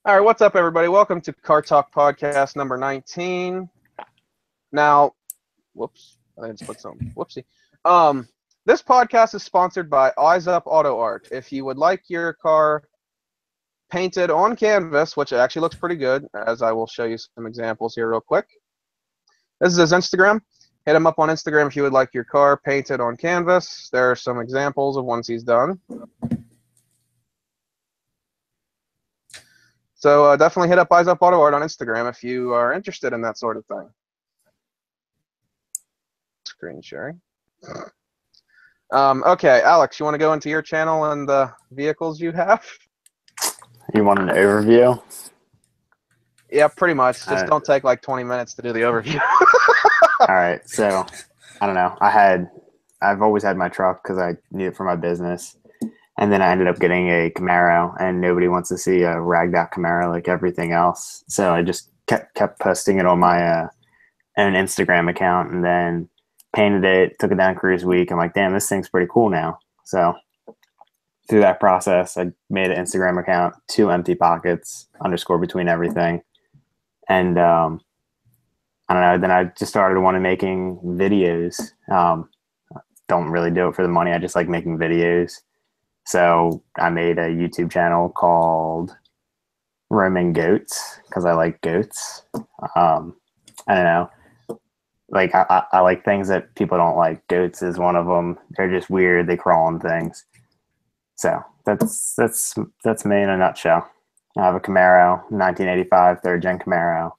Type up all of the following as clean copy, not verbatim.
All right, what's up, everybody? Welcome to Car Talk Podcast number 19. Now, whoops, I just put something. Whoopsie. This podcast is sponsored by Eyes Up Auto Art. If you would like your car painted on canvas, which actually looks pretty good, as I will show you some examples here real quick. This is his Instagram. Hit him up on Instagram if you would like your car painted on canvas. There are some examples of ones he's done. So definitely hit up Eyes Up Auto Art on Instagram if you are interested in that sort of thing. Screen sharing. Okay, Alex, you want to go into your channel and the vehicles you have? You want an overview? Yeah, pretty much. Just don't take like 20 minutes to do the overview. All right. So, I don't know. I've always had my truck because I need it for my business. And then I ended up getting a Camaro, and nobody wants to see a ragged out Camaro like everything else. So I just kept posting it on my own Instagram account, and then painted it, took it down Cruise Week. I'm like, damn, this thing's pretty cool now. So through that process, I made an Instagram account, 2 empty pockets, _ between everything. And I don't know, then I just started wanting making videos. Don't really do it for the money. I just like making videos. So I made a YouTube channel called Roaming Goats because I like goats. I don't know. Like I like things that people don't like. Goats is one of them. They're just weird. They crawl on things. So that's me in a nutshell. I have a Camaro, 1985 third gen Camaro.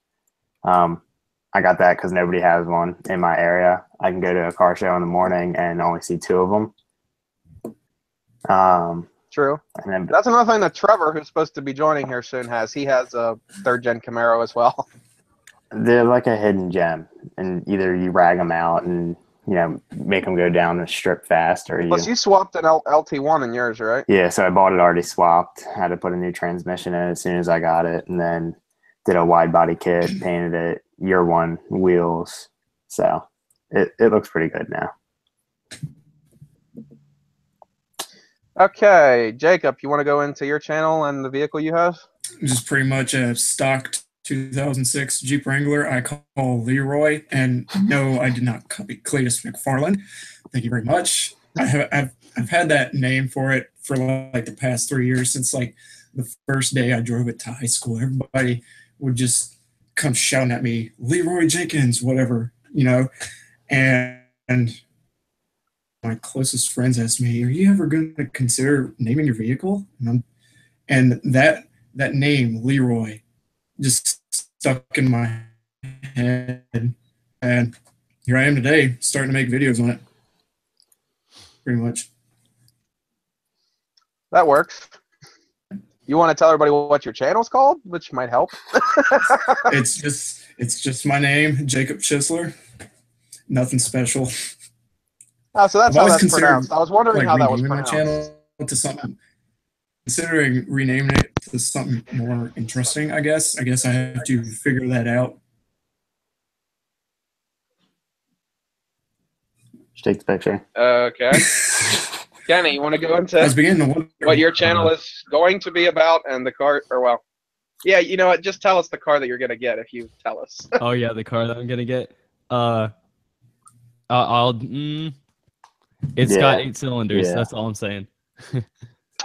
I got that because nobody has one in my area. I can go to a car show in the morning and only see 2 of them. True. And then, that's another thing that Trevor, who's supposed to be joining here soon, has. He has a third gen Camaro as well. they're like a hidden gem, and either you rag them out and make them go down the strip fast, or Plus, you swapped an LT1 in yours, right? Yeah, so I bought it already swapped. Had to put a new transmission in as soon as I got it, and then did a wide body kit, painted it year 1 wheels. So it looks pretty good now. Okay, Jacob, you want to go into your channel and the vehicle you have? Just pretty much a stock 2006 Jeep Wrangler I call Leroy. And no, I did not copy Cletus McFarland. Thank you very much. I've had that name for it for like the past 3 years, since like the first day I drove it to high school. Everybody would just come shouting at me, Leroy Jenkins, whatever, and my closest friends asked me, are you ever going to consider naming your vehicle? And that name, Leroy, just stuck in my head. And here I am today, starting to make videos on it. Pretty much. That works. You want to tell everybody what your channel's called, which might help? It's just my name, Jacob Chisler. Nothing special. Oh, so that's how that's pronounced. I was wondering how that was pronounced. My channel to something. Considering renaming it to something more interesting, I guess. I have to figure that out. Just take the picture. Okay. Kenny, you want to go into what your channel is going to be about and the car, or well, yeah, you know what? Just tell us the car that you're gonna get if you tell us. Oh yeah, the car that I'm gonna get. It's got 8 cylinders. Yeah. That's all I'm saying.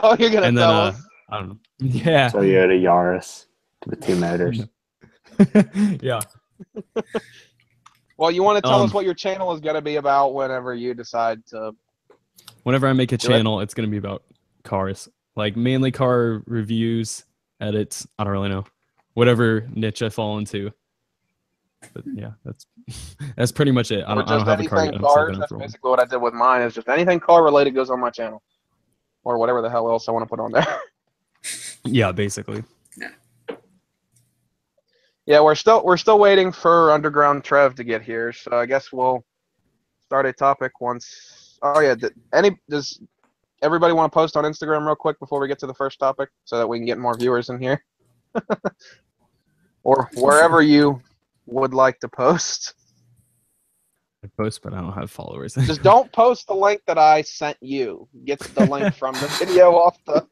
Oh, you're gonna tell us? I don't know. Yeah. Toyota Yaris with 2 motors. Yeah. Well, you want to tell us what your channel is gonna be about whenever you decide to. Whenever I make a channel, it's gonna be about cars, like mainly car reviews, edits. I don't really know, whatever niche I fall into. But yeah, that's pretty much it. I don't have a car. That's basically what I did with mine. Is just anything car related goes on my channel, or whatever the hell else I want to put on there. Yeah, basically. Yeah, we're still waiting for Underground Trev to get here, so I guess we'll start a topic once. Oh yeah, does everybody want to post on Instagram real quick before we get to the first topic, so that we can get more viewers in here, or wherever you would like to post? I post, but I don't have followers. Just don't post the link that I sent you. Get the link from the video off the.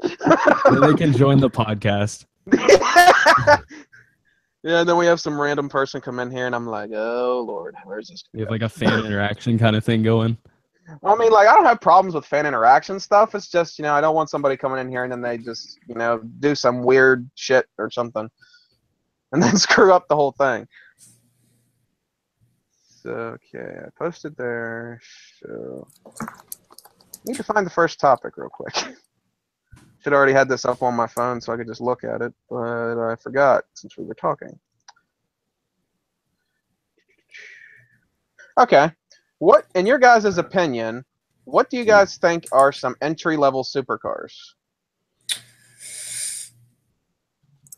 They can join the podcast. Yeah, and then we have some random person come in here, and I'm like, oh Lord, where's this? You have like a fan interaction kind of thing going. Well, I mean, like, I don't have problems with fan interaction stuff. It's just, I don't want somebody coming in here and then they just, do some weird shit or something, and then screw up the whole thing. So, okay, I posted there. So, need to find the first topic real quick. Should already had this up on my phone so I could just look at it, but I forgot since we were talking. Okay. What, in your guys' opinion, what do you guys think are some entry-level supercars?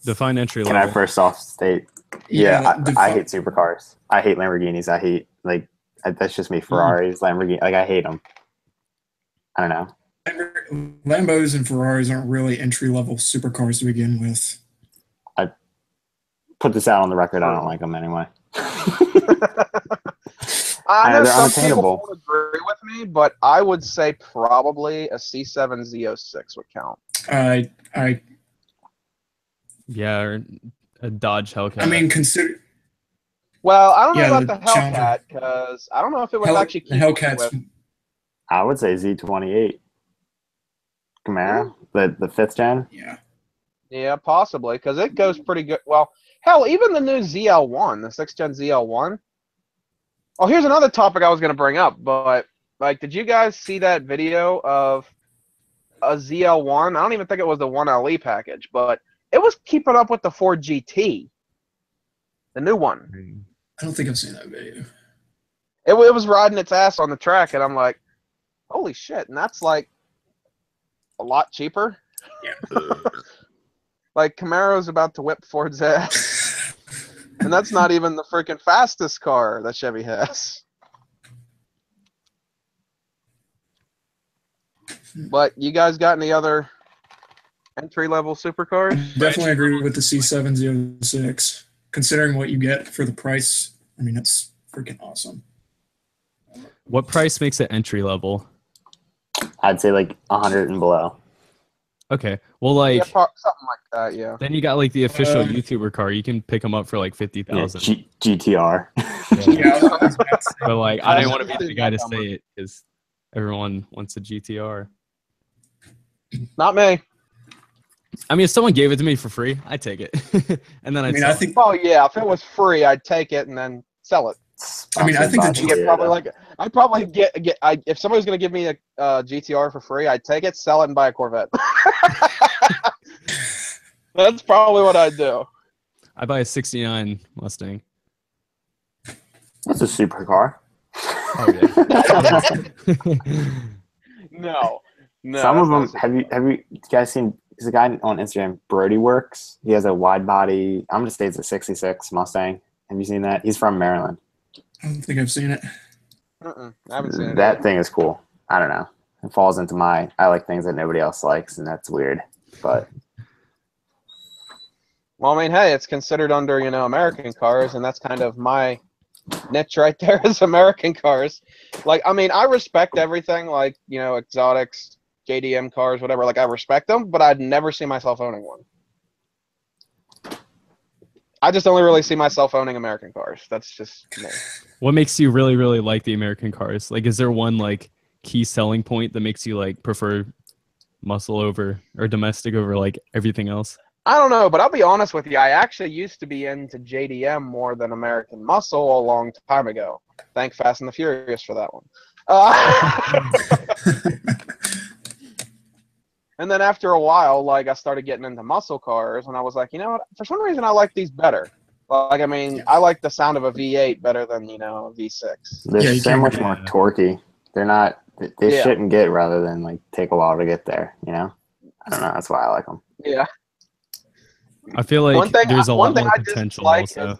Define entry Can level. I first off state? Yeah, I hate supercars. I hate Lamborghinis. I hate, that's just me. Ferraris, Lamborghini. Like, I hate them. I don't know. Lambos and Ferraris aren't really entry-level supercars to begin with. I put this out on the record. I don't like them anyway. I know they're some unattainable. people won't agree with me, but I would say probably a C7 Z06 would count. Yeah, or a Dodge Hellcat. I mean, consider. Well, I don't know Yeah, about the the Challenger. Hellcat because I don't know if it was actually The keeping Hellcats. with. I would say Z28 Camaro, the 5th gen. Yeah, possibly because it goes pretty good. Well, hell, even the new ZL1, the 6th gen ZL1. Oh, here's another topic I was going to bring up, but did you guys see that video of a ZL1? I don't even think it was the 1LE package, but it was keeping up with the Ford GT, the new one. I don't think I've seen that video. It was riding its ass on the track, and I'm like, holy shit, and that's like a lot cheaper. Yeah. Like Camaro's about to whip Ford's ass. And that's not even the freaking fastest car that Chevy has. But you guys got any other entry-level supercars? Definitely agree with the C7 Z06. Considering what you get for the price, I mean, that's freaking awesome. What price makes it entry level? I'd say like 100 and below. Okay, well, like Yeah, something like that, yeah. then you got like the official YouTuber car. You can pick them up for like 50,000. GTR. Yeah, But like, I I didn't was want to be the thinking guy to that say it because everyone wants a GTR. Not me. I mean, if someone gave it to me for free, I'd take it, and then I'd sell I it. think. Well, yeah, if it was free, I'd take it and then sell it. I mean, I think I'd get probably like I'd probably get if somebody's gonna give me a GTR for free, I'd take it, sell it, and buy a Corvette. That's probably what I'd do. I buy a '69 Mustang. That's a supercar. Oh yeah. No. Some of them. Have you guys seen? There's a guy on Instagram, Brody Works. He has a wide body. I'm gonna say it's a '66 Mustang. Have you seen that? He's from Maryland. I don't think I've seen it. I haven't seen it. That thing is cool. I don't know. It falls into I like things that nobody else likes, and that's weird. But Well, I mean, hey, it's considered under American cars, and that's kind of my niche right there is American cars. Like, I mean, I respect everything, like exotics, JDM cars, whatever. Like, I respect them, but I'd never see myself owning one. I just only really see myself owning American cars. That's just me. What makes you really, really like the American cars? Like, is there one like key selling point that makes you like prefer muscle over or domestic over like everything else? I don't know, but I'll be honest with you. I actually used to be into JDM more than American Muscle a long time ago. Thank Fast and the Furious for that one. And then after a while, like I started getting into muscle cars, and I was like, you know what? For some reason, I like these better. Like, I mean, I like the sound of a V8 better than a V6. they're so much more torquey. They're not. They shouldn't get rather than like take a while to get there. I don't know. That's why I like them. Yeah. I feel like there's a lot more potential also.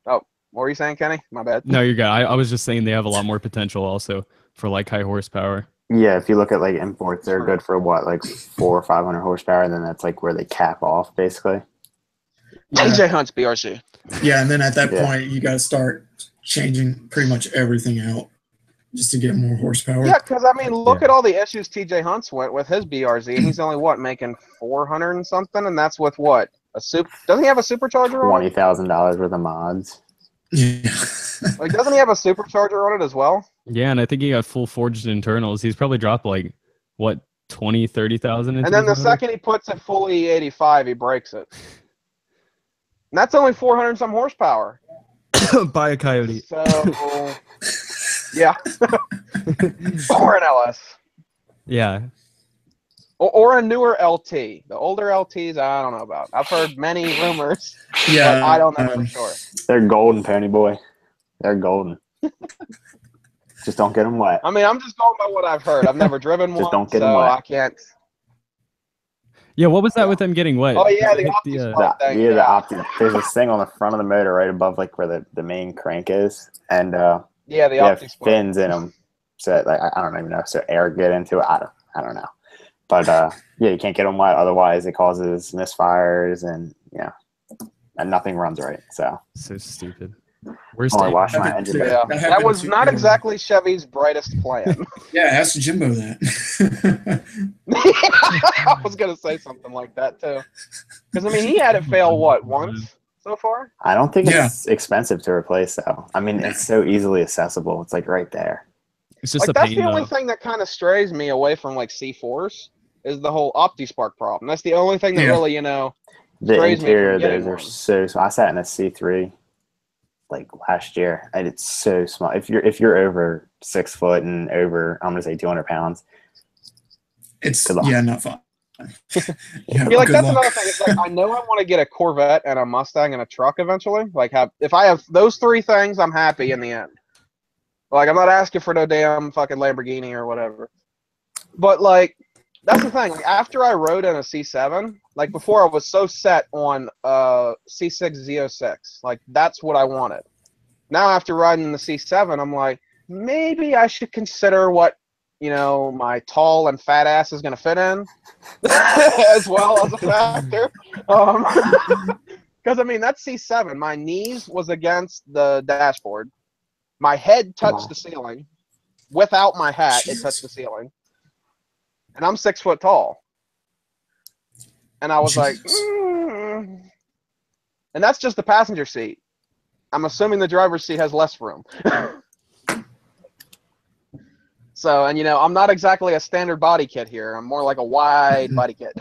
Oh, what were you saying, Kenny? My bad. No, you're good. I was just saying they have a lot more potential also for like high horsepower. Yeah, if you look at like imports, they're good for what, like 400 or 500 horsepower, and then that's like where they cap off, basically. AJ Hunt's BRC. Yeah, and then at that point, you got to start changing pretty much everything out. just to get more horsepower. Yeah, because I mean, look Yeah. at all the issues TJ Hunt's went with his BRZ, and he's only what making 400 and something, and that's with what a super. Doesn't he have a supercharger on it? $20,000 worth of mods. Yeah. Like, doesn't he have a supercharger on it as well? Yeah, and I think he got full forged internals. He's probably dropped like what 20, 30,000 into And then the his motor? second he puts it full E85, he breaks it. And that's only 400 and some horsepower. Buy a Coyote. So, yeah. Or an LS. Yeah. Or a newer LT. The older LTs, I don't know about. I've heard many rumors, Yeah. but I don't know for sure. They're golden, Pony Boy. They're golden. Just don't get them wet. I mean, I'm just going by what I've heard. I've never driven Just one, don't get 'em so wet. I can't. Yeah, what was that with them getting wet? Oh, yeah, Did the it hit OptiSpark thing. Yeah, the Yeah. optic. There's this thing on the front of the motor right above like where the main crank is, and Yeah, the they have OptiSpark. fins in them, so like I don't even know, so air get into it. I don't know, but yeah, you can't get them wet, otherwise it causes misfires and and nothing runs right. So So stupid. Where's only Dave? wash my engine. Yeah, That that happened was to- not exactly Chevy's brightest plan. Yeah, ask Jimbo that. I was gonna say something like that too, because I mean he had it fail what once so far. I don't think Yeah. it's expensive to replace though. I mean, it's so easily accessible. It's like right there. It's just Like a that's pain the only though. thing that kind of strays me away from like C4s is the whole OptiSpark problem. That's the only thing that Yeah. really The Strays me from interior of getting those are one. so. I sat in a C3 like last year, and it's so small. If you're over 6 foot and over, I'm gonna say 200 pounds. It's Good luck. not fun. Yeah, Yeah, like good that's luck. another thing. It's like I know I want to get a Corvette and a Mustang and a truck eventually. Like if I have those three things, I'm happy in the end. Like I'm not asking for no damn fucking Lamborghini or whatever. But like that's the thing. Like after I rode in a C7, like before I was so set on C6 Z06. Like that's what I wanted. Now after riding the C7, I'm like maybe I should consider what my tall and fat ass is going to fit in as well as a factor. Because, I mean, that's C7. My knees was against the dashboard. My head touched the ceiling. Without my hat, it touched the ceiling. And I'm 6 foot tall. And I was like, And that's just the passenger seat. I'm assuming the driver's seat has less room. So, and I'm not exactly a standard body kit here. I'm more like a wide body kit.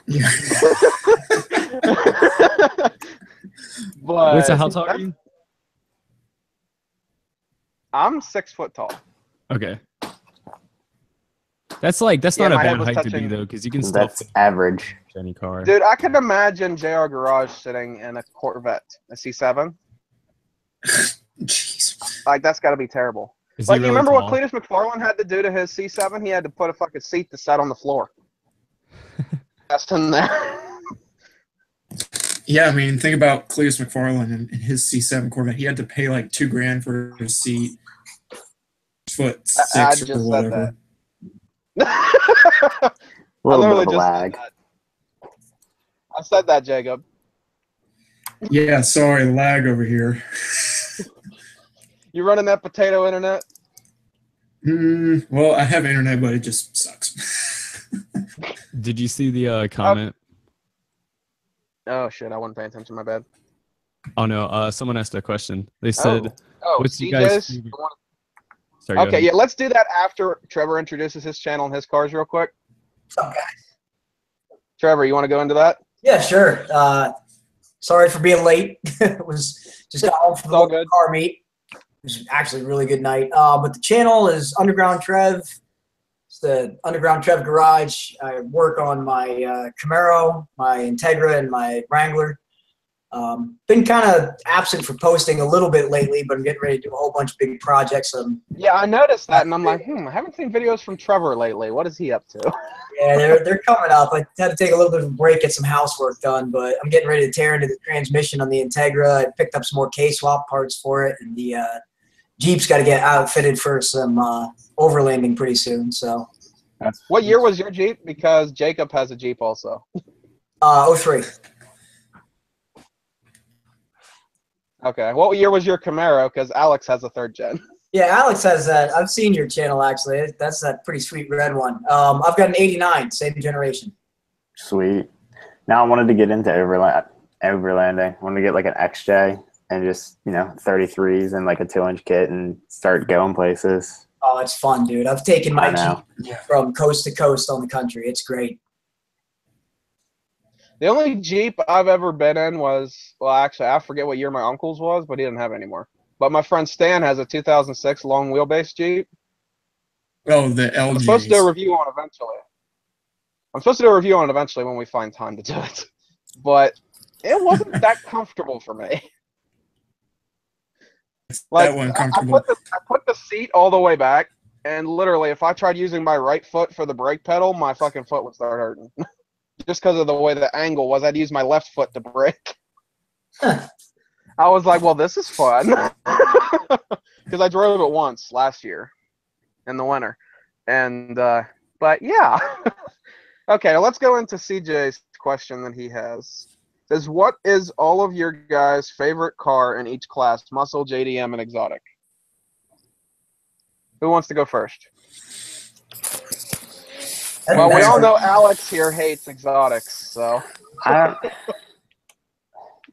Yeah. But Wait, so how tall are you? I'm 6 foot tall. Okay. That's not Yeah, a my head bad was height to touching- be though, because you can still That's fit average. any car. Dude, I can imagine JR Garage sitting in a Corvette, a C7. Jeez. Like, that's got to be terrible. Is he Like, you really remember what tall? Cletus McFarland had to do to his C7? He had to put a fucking seat to set on the floor. Just in there. Yeah, I mean, think about Cletus McFarland and his C7 Corvette. He had to pay like $2,000 for his seat, foot I 6 just or said whatever. that. A little literally bit of a just said lag. that. I said that, Jacob. Yeah, sorry, lag over here. You running that potato internet? Well, I have internet, but it just sucks. Did you see the comment? Oh, shit. I wasn't paying attention. My bad. Oh no, someone asked a question. They said, Oh, what's you guys' CJ's? favorite- Sorry, go Okay, ahead. yeah, let's do that after Trevor introduces his channel and his cars real quick. Okay. Trevor, you want to go into that? Yeah, sure. Sorry for being late. It was just got home from It's all the good. car meet. It was actually a really good night. But the channel is Underground Trev. It's the Underground Trev Garage. I work on my Camaro, my Integra, and my Wrangler. Been kind of absent for posting a little bit lately, but I'm getting ready to do a whole bunch of big projects. Yeah, I noticed that, and I'm like, I haven't seen videos from Trevor lately. What is he up to? Yeah, they're coming up. I had to take a little bit of a break, get some housework done, but I'm getting ready to tear into the transmission on the Integra. I picked up some more K-swap parts for it, and the Jeep's got to get outfitted for some overlanding pretty soon. So, What year was your Jeep? Because Jacob has a Jeep also. 03. Okay. What year was your Camaro? Because Alex has a third gen. Yeah, Alex has that. I've seen your channel actually. That's that pretty sweet red one. I've got an '89, same generation. Sweet. Now I wanted to get into overlanding. I wanted to get like an XJ and just 33s and like a 2-inch kit and start going places. Oh, it's fun, dude. I've taken my I know. Jeep from coast to coast on the country. It's great. The only Jeep I've ever been in was, well, actually, I forget what year my uncle's was, but he didn't have any more. But my friend Stan has a 2006 long wheelbase Jeep. Oh, the LJs. I'm supposed to do a review on eventually when we find time to do it. But it wasn't that comfortable for me. Like, that one comfortable. I put the seat all the way back, and literally, if I tried using my right foot for the brake pedal, my fucking foot would start hurting. Just because of the way the angle was, I'd use my left foot to brake. I was like, well, this is fun. Because I drove it once last year in the winter. And, but yeah. Okay, let's go into CJ's question that he has. Says, what is all of your guys' favorite car in each class? Muscle, JDM, and exotic. Who wants to go first? Well, we all know Alex here hates exotics, so.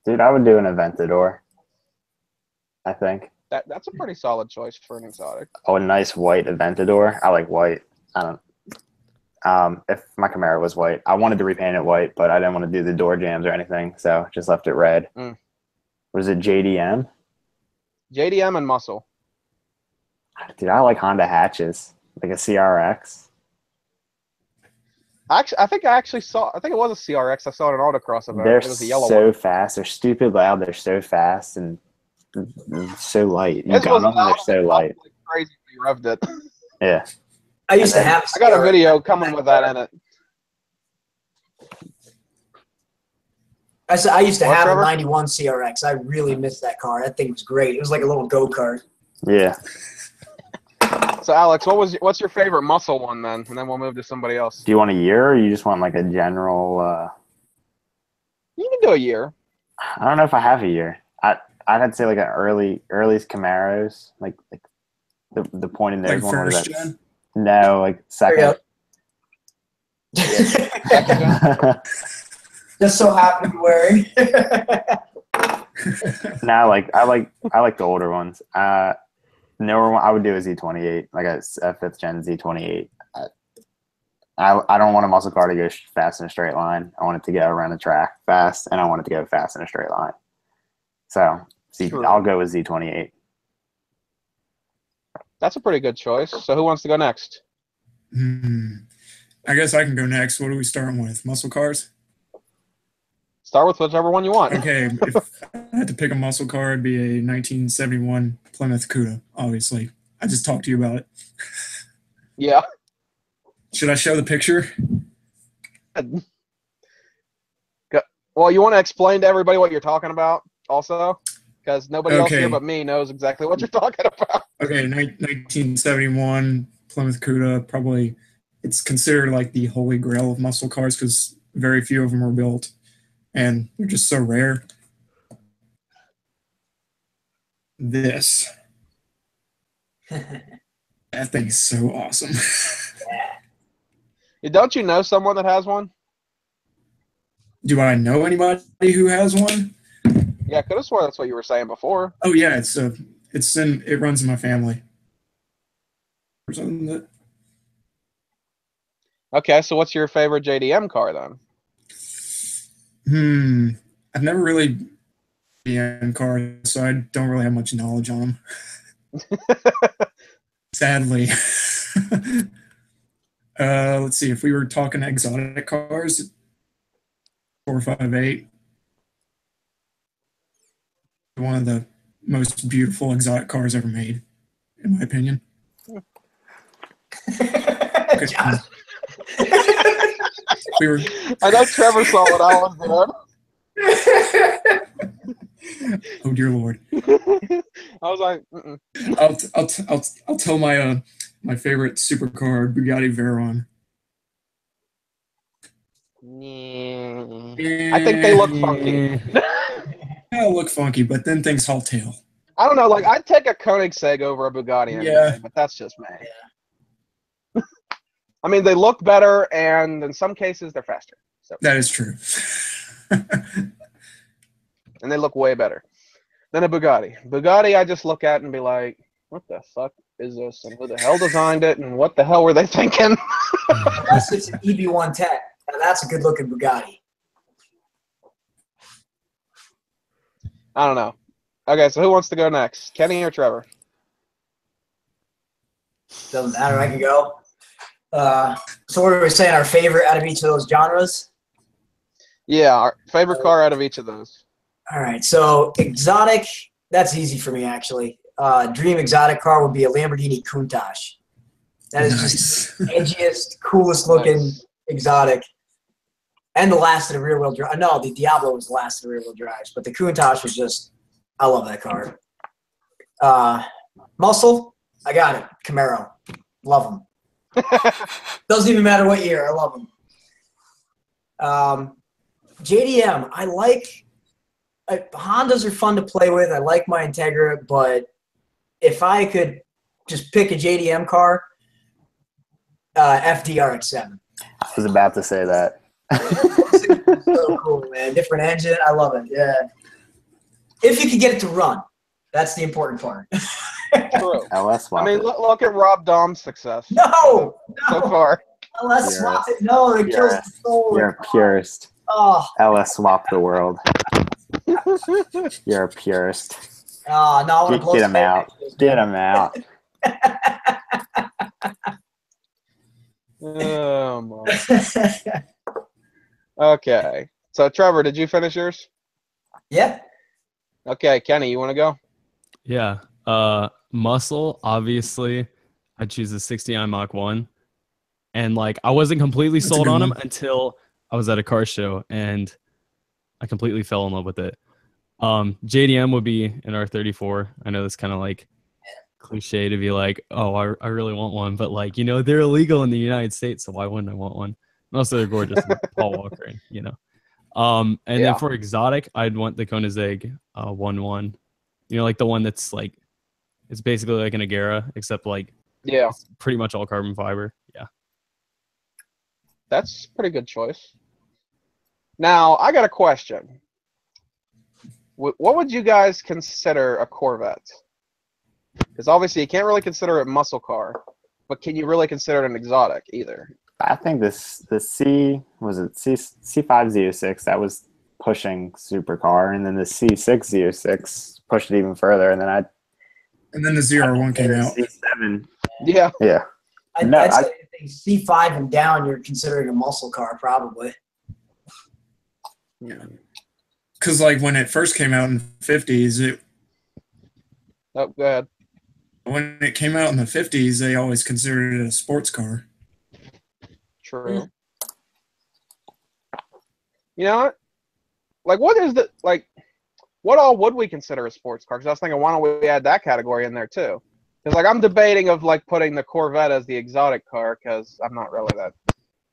Dude, I would do an Aventador. I think. That's a pretty solid choice for an exotic. Oh, a nice white Aventador. I like white. I don't. If my Camaro was white, I wanted to repaint it white, but I didn't want to do the door jams or anything, so just left it red. Was it JDM? JDM and muscle. Dude, I like Honda hatches, like a CRX. Actually, I think it was a CRX. I saw it in autocross event. They're It was a yellow so one. fast. They're stupid loud. They're so fast and so light. You His got was them, loud they're so and light. like crazy when you revved it. Yeah. I used to have. I got a video coming with that in it. I used to What, have Trevor? a '91 CRX. I really missed that car. That thing was great. It was like a little go-kart. Yeah. So, Alex, what's your favorite muscle one then? And then we'll move to somebody else. Do you want a year or you just want like a general? You can do a year. I don't know if I have a year. I'd have to say like an earliest Camaros, like the pointed nose Like one. first That? gen? No, like second. Just so happen to be wearing. No, like I like the older ones. Newer one I would do a Z28, like a 5th gen Z28. I don't want a muscle car to go fast in a straight line. I want it to go around the track fast, and I want it to go fast in a straight line. So Sure. I'll go with Z28. That's a pretty good choice. So who wants to go next? I guess I can go next. What are we starting with? Muscle cars? Start with whichever one you want. Okay, if I had to pick a muscle car, it'd be a 1971 Plymouth Cuda, obviously. I just talked to you about it. Yeah. Should I show the picture? Well, you want to explain to everybody what you're talking about also? Because nobody else here but me knows exactly what you're talking about. Okay, 1971 Plymouth Cuda, probably it's considered like the holy grail of muscle cars because very few of them are built, and they're just so rare. This. That thing is so awesome. Don't you know someone that has one? Do I know anybody who has one? Yeah, I could have swore that's what you were saying before. Oh yeah, it runs in my family. Or something that. Okay, so what's your favorite JDM car then? I've never really been in cars, so I don't really have much knowledge on them. Sadly. Let's see, if we were talking exotic cars, 458. One of the most beautiful exotic cars ever made, in my opinion. Okay. I know Trevor saw what I was doing. Oh dear Lord! I was like, I'll tell my favorite supercar Bugatti Veyron. I think they look funky. They'll look funky, but then things haul tail. I don't know. Like, I'd take a Koenigsegg over a Bugatti any Yeah. day, but that's just me. I mean, they look better, and in some cases, they're faster. So, That is true. and they look way better than a Bugatti. Bugatti, I just look at and be like, what the fuck is this? And who the hell designed it? And what the hell were they thinking? Unless it's an EB110. Now that's a good-looking Bugatti. I don't know. Okay, so who wants to go next? Kenny or Trevor? Doesn't matter. I can go. So what are we saying? Our favorite out of each of those genres? Yeah, our favorite car out of each of those. All right. So exotic. That's easy for me, actually. Dream exotic car would be a Lamborghini Countach. That is just the edgiest, coolest looking Nice. exotic. And the last of the rear wheel drive. No, the Diablo was the last of the rear wheel drives, but the Countach was just, I love that car. Muscle, I got it. Camaro, love them. Doesn't even matter what year, I love them. JDM, I like. Hondas are fun to play with. I like my Integra, but if I could just pick a JDM car, FDRX7. I was about to say that. So cool, man. Different engine. I love it. Yeah. If you could get it to run, that's the important part. True. LS swap. I mean, look at Rob Dom's success No, so no. far. LS swap it. No, it kills the soul. You're a purist. Oh, LS swap the world. You're a purist. no, I want to blow Get him some out. Get him out. Oh, my. Okay. So, Trevor, did you finish yours? Yeah. Okay, Kenny, you want to go? Yeah. Muscle, obviously, I'd choose a 69 Mach 1. And like I wasn't completely That's a sold good on him one. until I was at a car show and I completely fell in love with it. JDM would be an R34. I know that's kind of like cliche to be like, oh, I really want one, but like, you know, they're illegal in the United States, so why wouldn't I want one? And also they're gorgeous, and Paul Walker, and, you know. And Yeah. then for exotic, I'd want the Koenigsegg 1.1. You know, like the one that's like, it's basically like an Agera, except like Yeah, it's pretty much all carbon fiber. Yeah. that's a pretty good choice. Now, I got a question. What would you guys consider a Corvette? Because obviously you can't really consider it a muscle car, but can you really consider it an exotic either? I think the C5Z06 that was pushing supercar, and then the C6Z06 pushed it even further, and then And then the ZR1 came out. C7. Yeah. Yeah. I'd No, say anything C5 and down, you're considering a muscle car, probably. Because like when it first came out in the 50s, Oh, go ahead. when it came out in the 50s, they always considered it a sports car. True. You know what? Like, what is the what all would we consider a sports car? Because I was thinking, why don't we add that category in there too? Because like I'm debating of like putting the Corvette as the exotic car because I'm not really that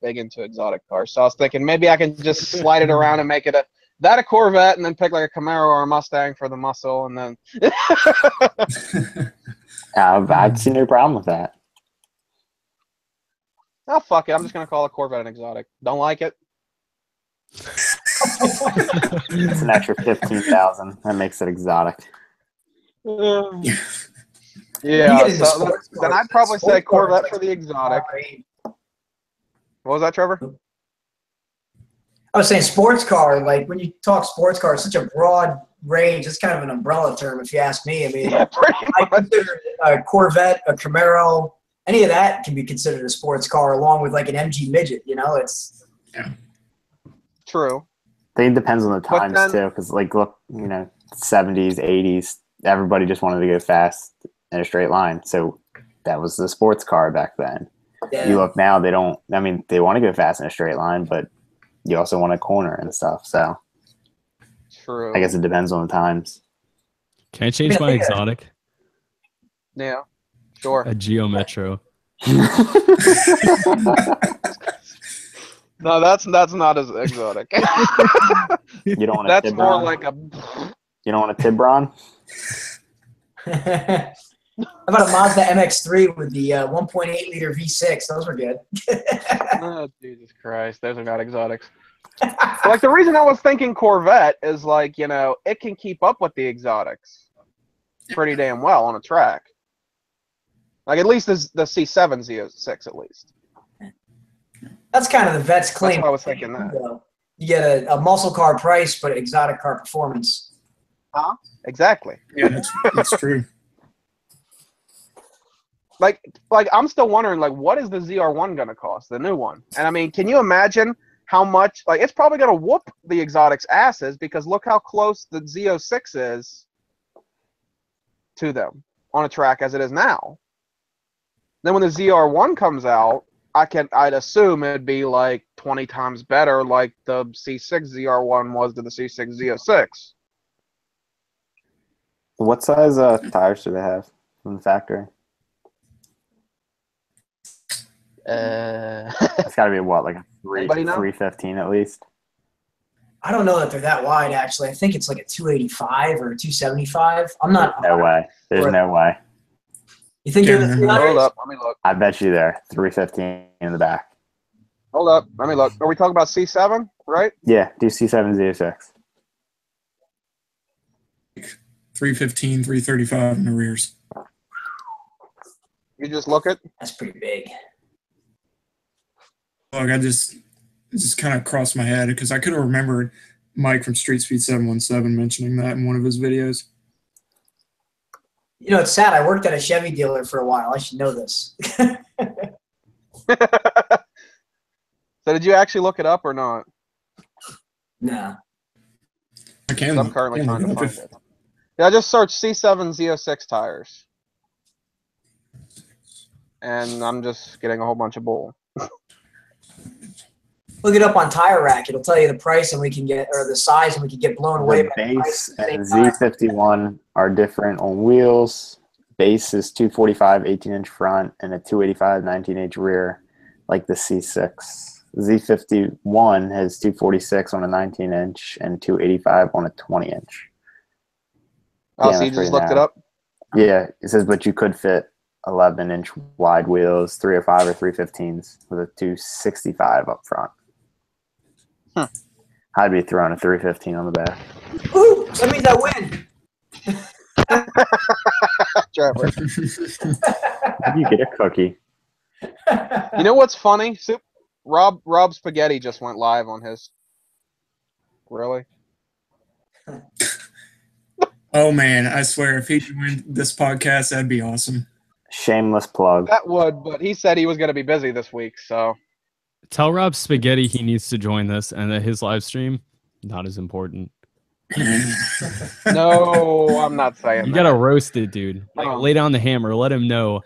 big into exotic cars. So I was thinking maybe I can just slide it around and make it a Corvette and then pick like a Camaro or a Mustang for the muscle and then. I'd see no problem with that. Oh fuck it! I'm just gonna call a Corvette an exotic. Don't like it? It's an extra 15,000. That makes it exotic. Yeah. You get into So sports then cars, I'd probably say sports cars Corvette like for the exotic. Ferrari. What was that, Trevor? I was saying sports car, like when you talk sports car, it's such a broad range. It's kind of an umbrella term, if you ask me. I mean, Yeah, pretty I much. consider a Corvette, a Camaro, any of that can be considered a sports car, along with like an MG midget. You know, it's True. I think it depends on the But times then- too, because like look, 70s, 80s, everybody just wanted to go fast in a straight line. So that was the sports car back then. yeah. You look now, they don't. I mean, they want to go fast in a straight line, but you also want a corner and stuff. So True. I guess it depends on the times. Can I change my exotic? Yeah. Sure. A Geo Metro. No, that's not as exotic. You don't want a That's more Tibron? like a. You don't want a Tibron? How about a Mazda MX-3 with the 1.8 liter V6? Those were good. Oh, Jesus Christ. Those are not exotics. Like, the reason I was thinking Corvette is, like, you know, it can keep up with the exotics pretty damn well on a track. Like, at least the C7 Z06, at least. That's kind of the vet's claim. That's why I was thinking that. You get a muscle car price, but exotic car performance. Huh? Exactly. Yeah, that's true. Like I'm still wondering, like, what is the ZR1 going to cost, the new one? And, I mean, can you imagine how much, like, it's probably going to whoop the exotics' asses because look how close the Z06 is to them on a track as it is now. Then when the ZR1 comes out, I'd assume it'd be like 20 times better, like the C6 ZR1 was to the C6 Z06. What size tires do they have from the factory? It's got to be what, like a 315 at least? I don't know that they're that wide, actually. I think it's like a 285 or a 275. I'm not. No way. There's no way. You think they're the 300s? Hold up, let me look. I bet you they're 315 in the back. Hold up, let me look. Are we talking about C7, right? Yeah, do C7 Z06. 315, 335 in the rears. You just look it. That's pretty big. Look, it just kind of crossed my head because I could have remembered Mike from Street Speed 717 mentioning that in one of his videos. You know, it's sad. I worked at a Chevy dealer for a while. I should know this. So did you actually look it up or not? No. I can. I'm currently trying to find it. Yeah, I just searched C7 Z06 tires. And I'm just getting a whole bunch of bull. Look it up on Tire Rack. It'll tell you the price and we can get, or the size, and we can get blown away. The base and Z51 are different on wheels. Base is 245 18-inch front and a 285 19-inch rear, like the C6. Z51 has 246 on a 19-inch and 285 on a 20-inch. Oh, so you just looked it up? Yeah, it says, but you could fit 11-inch wide wheels, 305 or 315s with a 265 up front. I'd be throwing a 315 on the back. Ooh, that means I win. Trevor. You get a cookie. You know what's funny? Rob Spaghetti just went live on his. Really? Oh man, I swear, if he joined this podcast, that'd be awesome. Shameless plug. That would, but he said he was going to be busy this week, so. Tell Rob Spaghetti he needs to join this and that his live stream, not as important. No, I'm not saying You that. gotta roast it, dude. Like, Oh. lay down the hammer. Let him know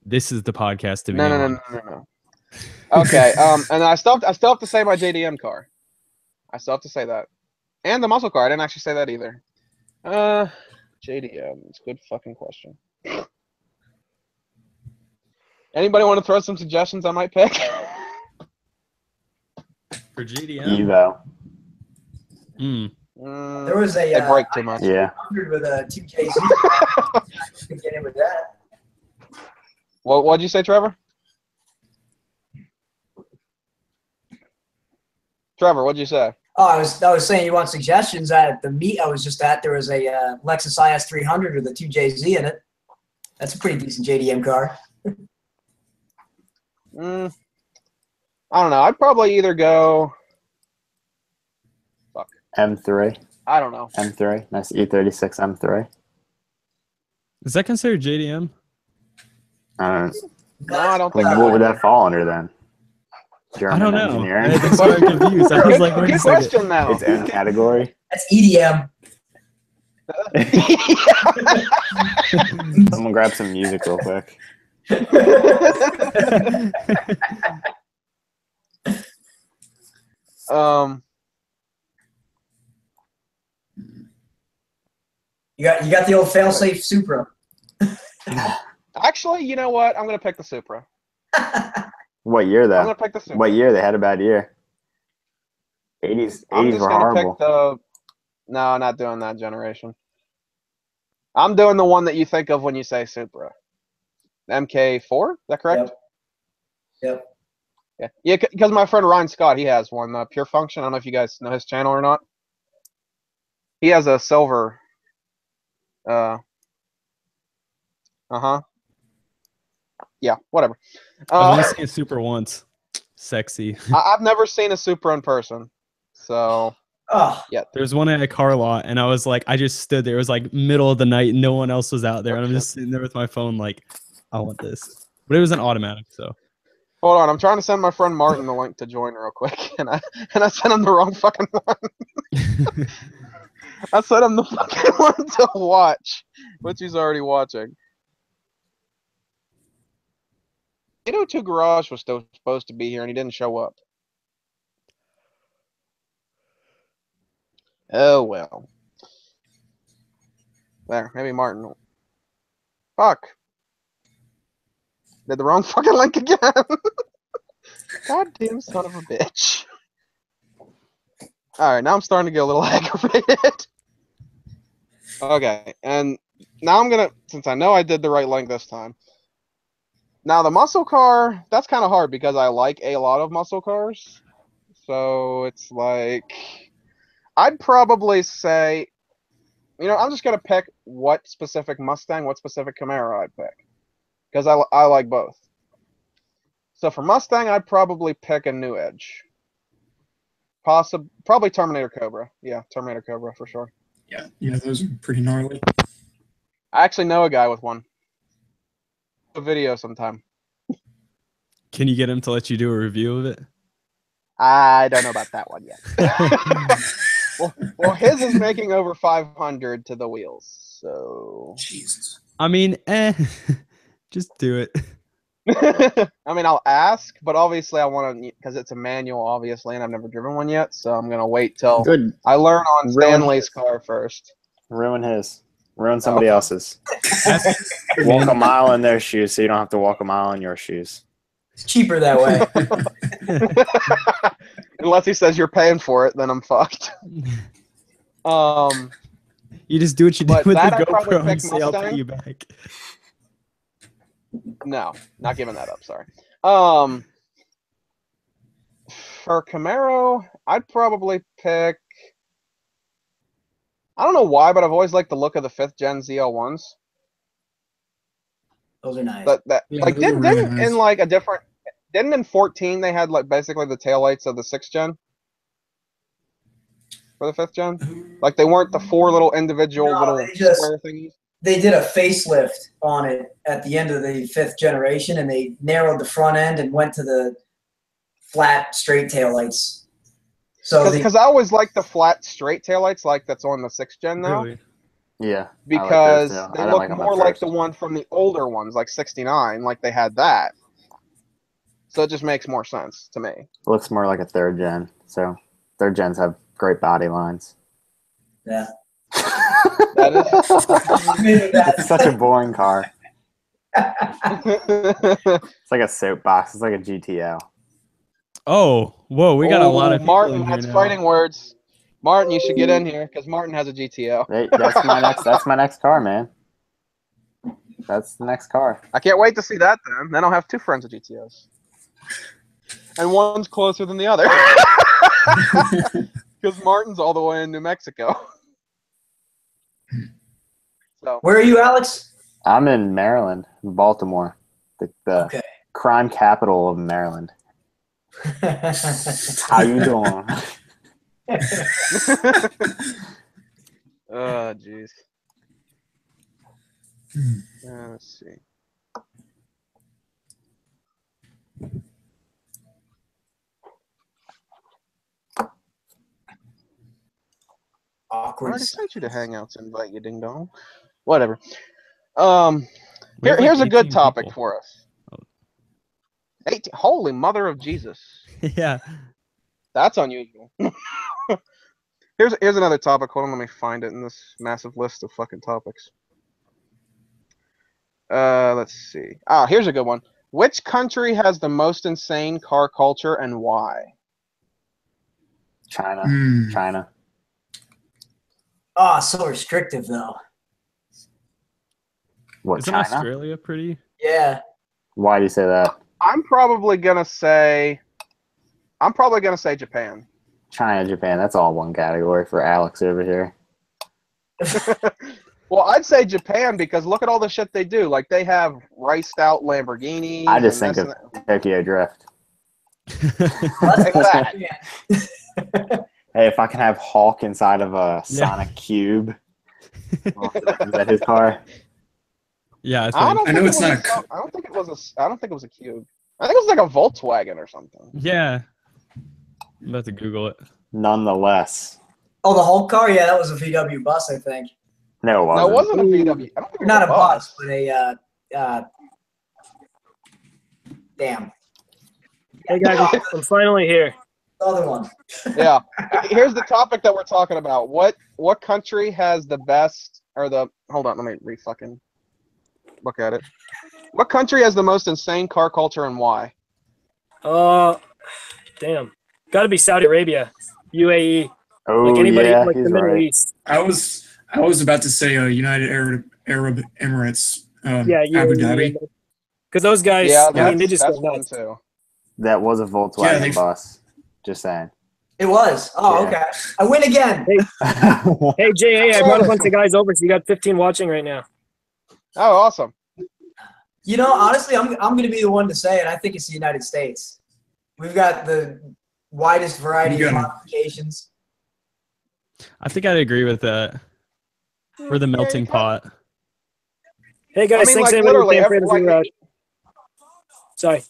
this is the podcast to be on. No. Okay, and I still have to say my JDM car. I still have to say that. And the muscle car. I didn't actually say that either. JDM. It's a good fucking question. Anybody want to throw some suggestions I might pick? For GDM? Evo. There was a They break too much. Yeah. 100 with a 2JZ. You can get in with that. What'd you say, Trevor? Trevor, what'd you say? Oh, I was saying you want suggestions. At the meet I was just at, there was a Lexus IS 300 with a 2JZ in it. That's a pretty decent JDM car. I don't know. I'd probably either go. Fuck. M3. I don't know. M3. Nice E36 M3. Is that considered JDM? I don't No, I don't think. know. What would that fall under then? German I don't know. engineering? That's why I'm confused. I was like, wait a Good second. question now. Its own category. That's EDM. Someone grab some music real quick. You got the old fail-safe Supra. Actually, you know what? I'm gonna pick the Supra. What year I'm though? gonna pick the Supra. What year? They had a bad year. 80s I'm just were gonna horrible. pick the. No, not doing that generation. I'm doing the one that you think of when you say Supra. MK4, is that correct? Yep. Yeah, because my friend Ryan Scott, he has one, Pure Function. I don't know if you guys know his channel or not. He has a silver. Yeah, whatever. I've only seen a Supra once. Sexy. I've never seen a Supra in person, so Oh, yeah. There's one at a car lot, and I was like, I just stood there. It was like middle of the night, no one else was out there, and I'm just sitting there with my phone, like, I want this. But it was an automatic, so. Hold on, I'm trying to send my friend Martin the link to join real quick, and I sent him the wrong fucking one. I sent him the fucking one to watch, which he's already watching. 802 Garage was still supposed to be here, and he didn't show up. Oh well. There, maybe Martin. Fuck. Did the wrong fucking link again. Goddamn son of a bitch. Alright, now I'm starting to get a little aggravated. Okay, and now I'm gonna, since I know I did the right link this time. Now the muscle car, that's kind of hard because I like a lot of muscle cars. So it's like, I'd probably say, you know, I'm just gonna pick what specific Mustang, what specific Camaro I'd pick. Because I like both. So for Mustang, I'd probably pick a New Edge. Probably Terminator Cobra. Yeah, Terminator Cobra for sure. Yeah, those are pretty gnarly. I actually know a guy with one. A video sometime. Can you get him to let you do a review of it? I don't know about that one yet. well, his is making over 500 to the wheels. So Jesus. I mean, just do it. I mean, I'll ask, but obviously I want to, because it's a manual, obviously, and I've never driven one yet, so I'm gonna wait till Good. I learn on Ruin Stanley's car first. Ruin his. Ruin somebody else's. That's- Walk a mile in their shoes so you don't have to walk a mile in your shoes. it's cheaper that way. Unless he says you're paying for it, then I'm fucked. You just do what you do But with the that I'd probably GoPro and pick say, I'll pay Mustang. you back. No, not giving that up. Sorry. For Camaro, I'd probably pick. I don't know why, but I've always liked the look of the 5th gen ZL1s. Those are nice. That Yeah, like those are didn't really nice. in like a different. Didn't in 14 they had like basically the taillights of the 6th gen for the 5th gen? Like they weren't the 4 little individual No, little they just- square thingies. They did a facelift on it at the end of the 5th generation, and they narrowed the front end and went to the flat, straight taillights. So Because I always like the flat straight taillights like that's on the 6th gen now. Really? Yeah. Because I like those too. they I didn't look like 'em at more like the first. one from the older ones, like 69, like they had that. So it just makes more sense to me. It looks more like a 3rd gen. So 3rd gens have great body lines. yeah. That It's such a boring car. It's like a soapbox. It's like a GTO. Oh, whoa, we got a lot of people Martin, in here that's now. fighting words. Martin, you should get in here because Martin has a GTO. Hey, that's my next car, man. That's the next car. I can't wait to see that then. Then I'll have 2 friends with GTOs. And one's closer than the other. Because Martin's all the way in New Mexico. So Where are you, Alex? I'm in Maryland, Baltimore, the Okay. crime capital of Maryland. How you doing? oh jeez. Let's see. I Awkward. already sent you to Hangouts invite you, ding dong. Whatever. We have like Here's a good 18 topic people. for us. Oh. 18. Holy mother of Jesus. Yeah. That's unusual. Here's another topic. Hold on, let me find it in this massive list of fucking topics. Let's see. Here's a good one. Which country has the most insane car culture and why? China. China. Oh, so restrictive though. What, Isn't China? Australia pretty? Yeah. Why do you say that? I'm probably gonna say Japan. China, Japan. That's all one category for Alex over here. Well, I'd say Japan because look at all the shit they do. Like they have riced out Lamborghinis. I just and think this of and Tokyo Drift. that. Yeah. Hey, if I can have Hulk inside of a Sonic Cube, is that his car? Yeah, I don't I know think it's it was not a- I don't think it was a. I don't think it was a cube. I think it was like a Volkswagen or something. yeah. I'm about to Google it. Nonetheless. Oh, the Hulk car? Yeah, that was a VW bus, I think. No, it No, it wasn't. wasn't a VW. I don't think it was Not a a bus, bus. but damn. Hey guys, I'm finally here. The other one. Yeah. Here's the topic that we're talking about. What country has the best or the hold on, let me re-fucking look at it. What country has the most insane car culture and why? Damn. Got to be Saudi Arabia, UAE, Oh, like anybody yeah, like he's the Middle right. East. I was about to say United Arab Emirates, Yeah, Abu Dhabi. Because those guys, Yeah, I mean, they just that's go one nuts. too. That was a Yeah, Volkswagen they- bus. Just saying. It was. Oh, Yeah. okay. I win again. Hey, JA, I brought a bunch of guys over, so you got 15 watching right now. Oh, awesome. You know, honestly, I'm going to be the one to say it. I think it's the United States. We've got the widest variety You of got it. modifications. I think I'd agree with that. We're the melting pot. Hey guys, I mean, thanks like, anybody literally, who every- like- Sorry.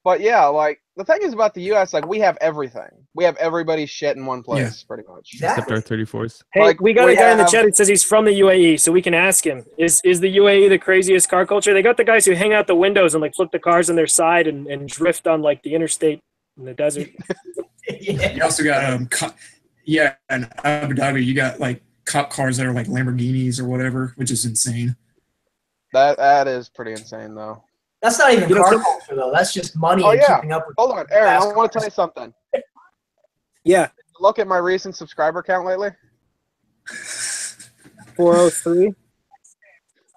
But yeah, like the thing is about the U.S., like we have everything. We have everybody's shit in one place, pretty much. Except Exactly. our 34s. Hey, Like, we got we a guy in the have- chat that says he's from the UAE, so we can ask him. Is the UAE the craziest car culture? They got the guys who hang out the windows and like flip the cars on their side and drift on like the interstate in the desert. Yeah. You also got in Abu Dhabi you got like cop cars that are like Lamborghinis or whatever, which is insane. That is pretty insane, though. That's not even You know, car some- culture, though. That's just money Oh, and yeah. keeping up with Hold on, Aaron. I fast want to cars. tell you something. Yeah, Look at my recent subscriber count lately. 403.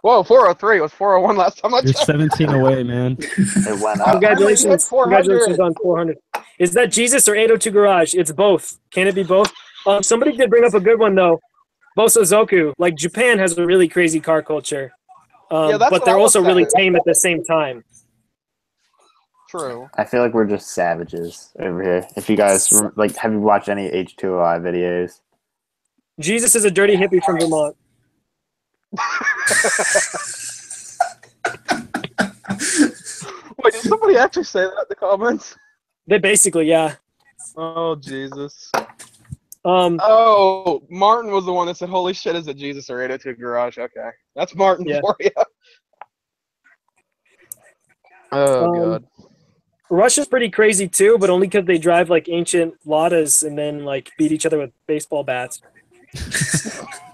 Whoa, 403. It was 401 last time I You're checked. 17 away, man. It went up. Congratulations! 400. Congratulations on 400. Is that Jesus or 802 Garage? It's both. Can it be both? Somebody did bring up a good one though. Bosozoku. Like Japan has a really crazy car culture, Yeah, that's but what they're I was also really saying. tame at the same time. True. I feel like we're just savages over here. If you guys like, have you watched any H2O videos? Jesus is a dirty hippie from Vermont. Wait, did somebody actually say that in the comments? They basically, yeah. Oh, Jesus. Um, Oh, Martin was the one that said, holy shit, is it Jesus or 802 Garage? Okay. That's Martin Yeah. for you. Oh, God. Russia's pretty crazy too, but only because they drive like ancient Ladas and then like beat each other with baseball bats.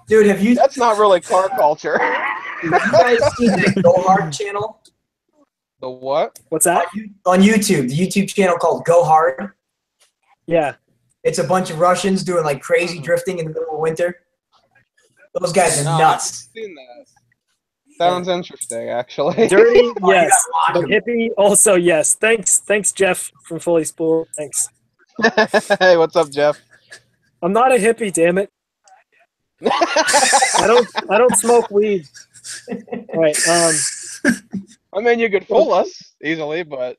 Dude, have you That's not really car culture. guys seen the Go Hard channel The what? What's that? on YouTube? The YouTube channel called Go Hard. Yeah. It's a bunch of Russians doing like crazy drifting in the middle of winter. Those guys are No, nuts. I've seen that. Sounds interesting, actually. Dirty, Oh, you yes. gotta But watch 'em. hippie, also yes. Thanks, Jeff from Fully Spool. Thanks. Hey, what's up, Jeff? I'm not a hippie, damn it. I don't smoke weed. All right. I mean, you could fool us easily, but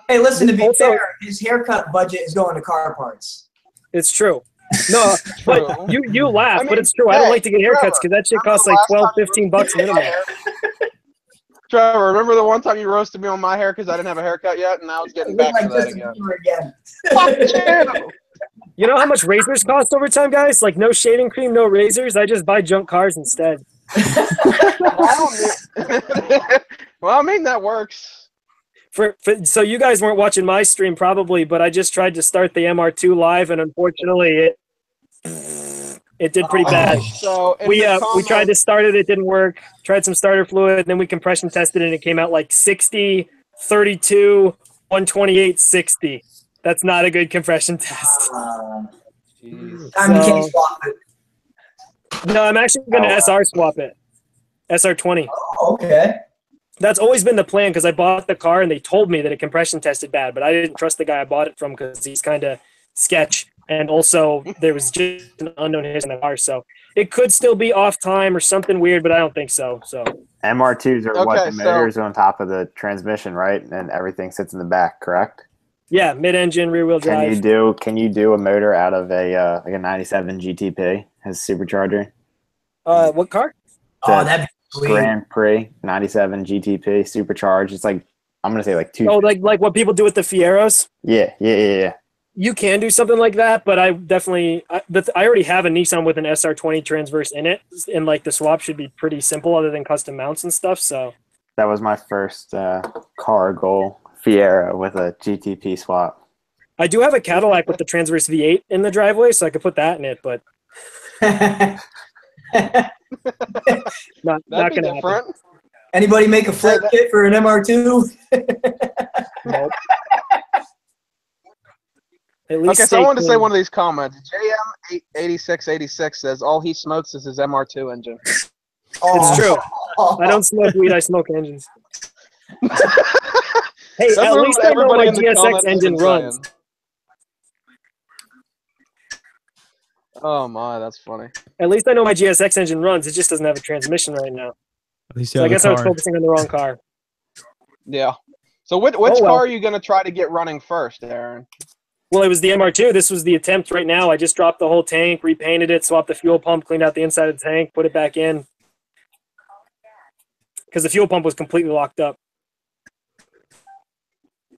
Hey, listen, to be Also- fair, his haircut budget is going to car parts. It's true. No, but True. you laugh, I mean, but it's true. I don't hey, like to get haircuts because that shit costs like Remember the last 12, time you 15 bucks roasted me on my minimum. hair? Trevor, remember the one time you roasted me on my hair because I didn't have a haircut yet, and now it's getting Look back to like that Justin again. Bieber again. Fuck you! You know how much razors cost over time, guys? Like no shaving cream, no razors. I just buy junk cars instead. Well, I mean, that works. So you guys weren't watching my stream probably, but I just tried to start the MR2 live, and unfortunately, it did pretty bad. So in We the we tried to comments- start it, it didn't work. Tried some starter fluid, then we compression tested it, and it came out like 60, 32, 128, 60. That's not a good compression test. Jeez. Time you So- can't swap it. No, I'm actually going to SR swap it. SR20. Oh, okay. That's always been the plan because I bought the car and they told me that it compression tested bad, but I didn't trust the guy I bought it from because he's kind of sketch. And also, there was just an unknown history in the car, so it could still be off time or something weird, but I don't think so. So MR2s are what Okay, the so- motors on top of the transmission, right? And everything sits in the back, correct? yeah, mid-engine, rear-wheel drive. Can you do a motor out of a like a 97 GTP as supercharger? What car? Oh, that'd be sweet. Grand Prix 97 GTP supercharged. It's like I'm gonna say like two. Oh, like what people do with the Fieros. Yeah. You can do something like that, but I definitely I already have a Nissan with an SR20 transverse in it, and like the swap should be pretty simple, other than custom mounts and stuff. So That was my first car goal. Fiero with a GTP swap. I do have a Cadillac with the transverse V8 in the driveway, so I could put that in it, but not That'd be gonna happen. different. Anybody make a flip kit for an MR2? Nope. At least Okay, so I wanted to say tuned. one of these comments. JM8686 says all he smokes is his MR2 engine. It's true. I don't smoke weed, I smoke engines. Hey, That's at what least I know everybody my in the GSX comments has engine been runs. saying. Oh my, that's funny. At least I know my GSX engine runs. It just doesn't have a transmission right now. At least you So I have a guess I was car. focusing on the wrong car. Yeah. So which Oh, well. car are you going to try to get running first, Aaron? Well, it was the MR2. This was the attempt right now. I just dropped the whole tank, repainted it, swapped the fuel pump, cleaned out the inside of the tank, put it back in. Because the fuel pump was completely locked up.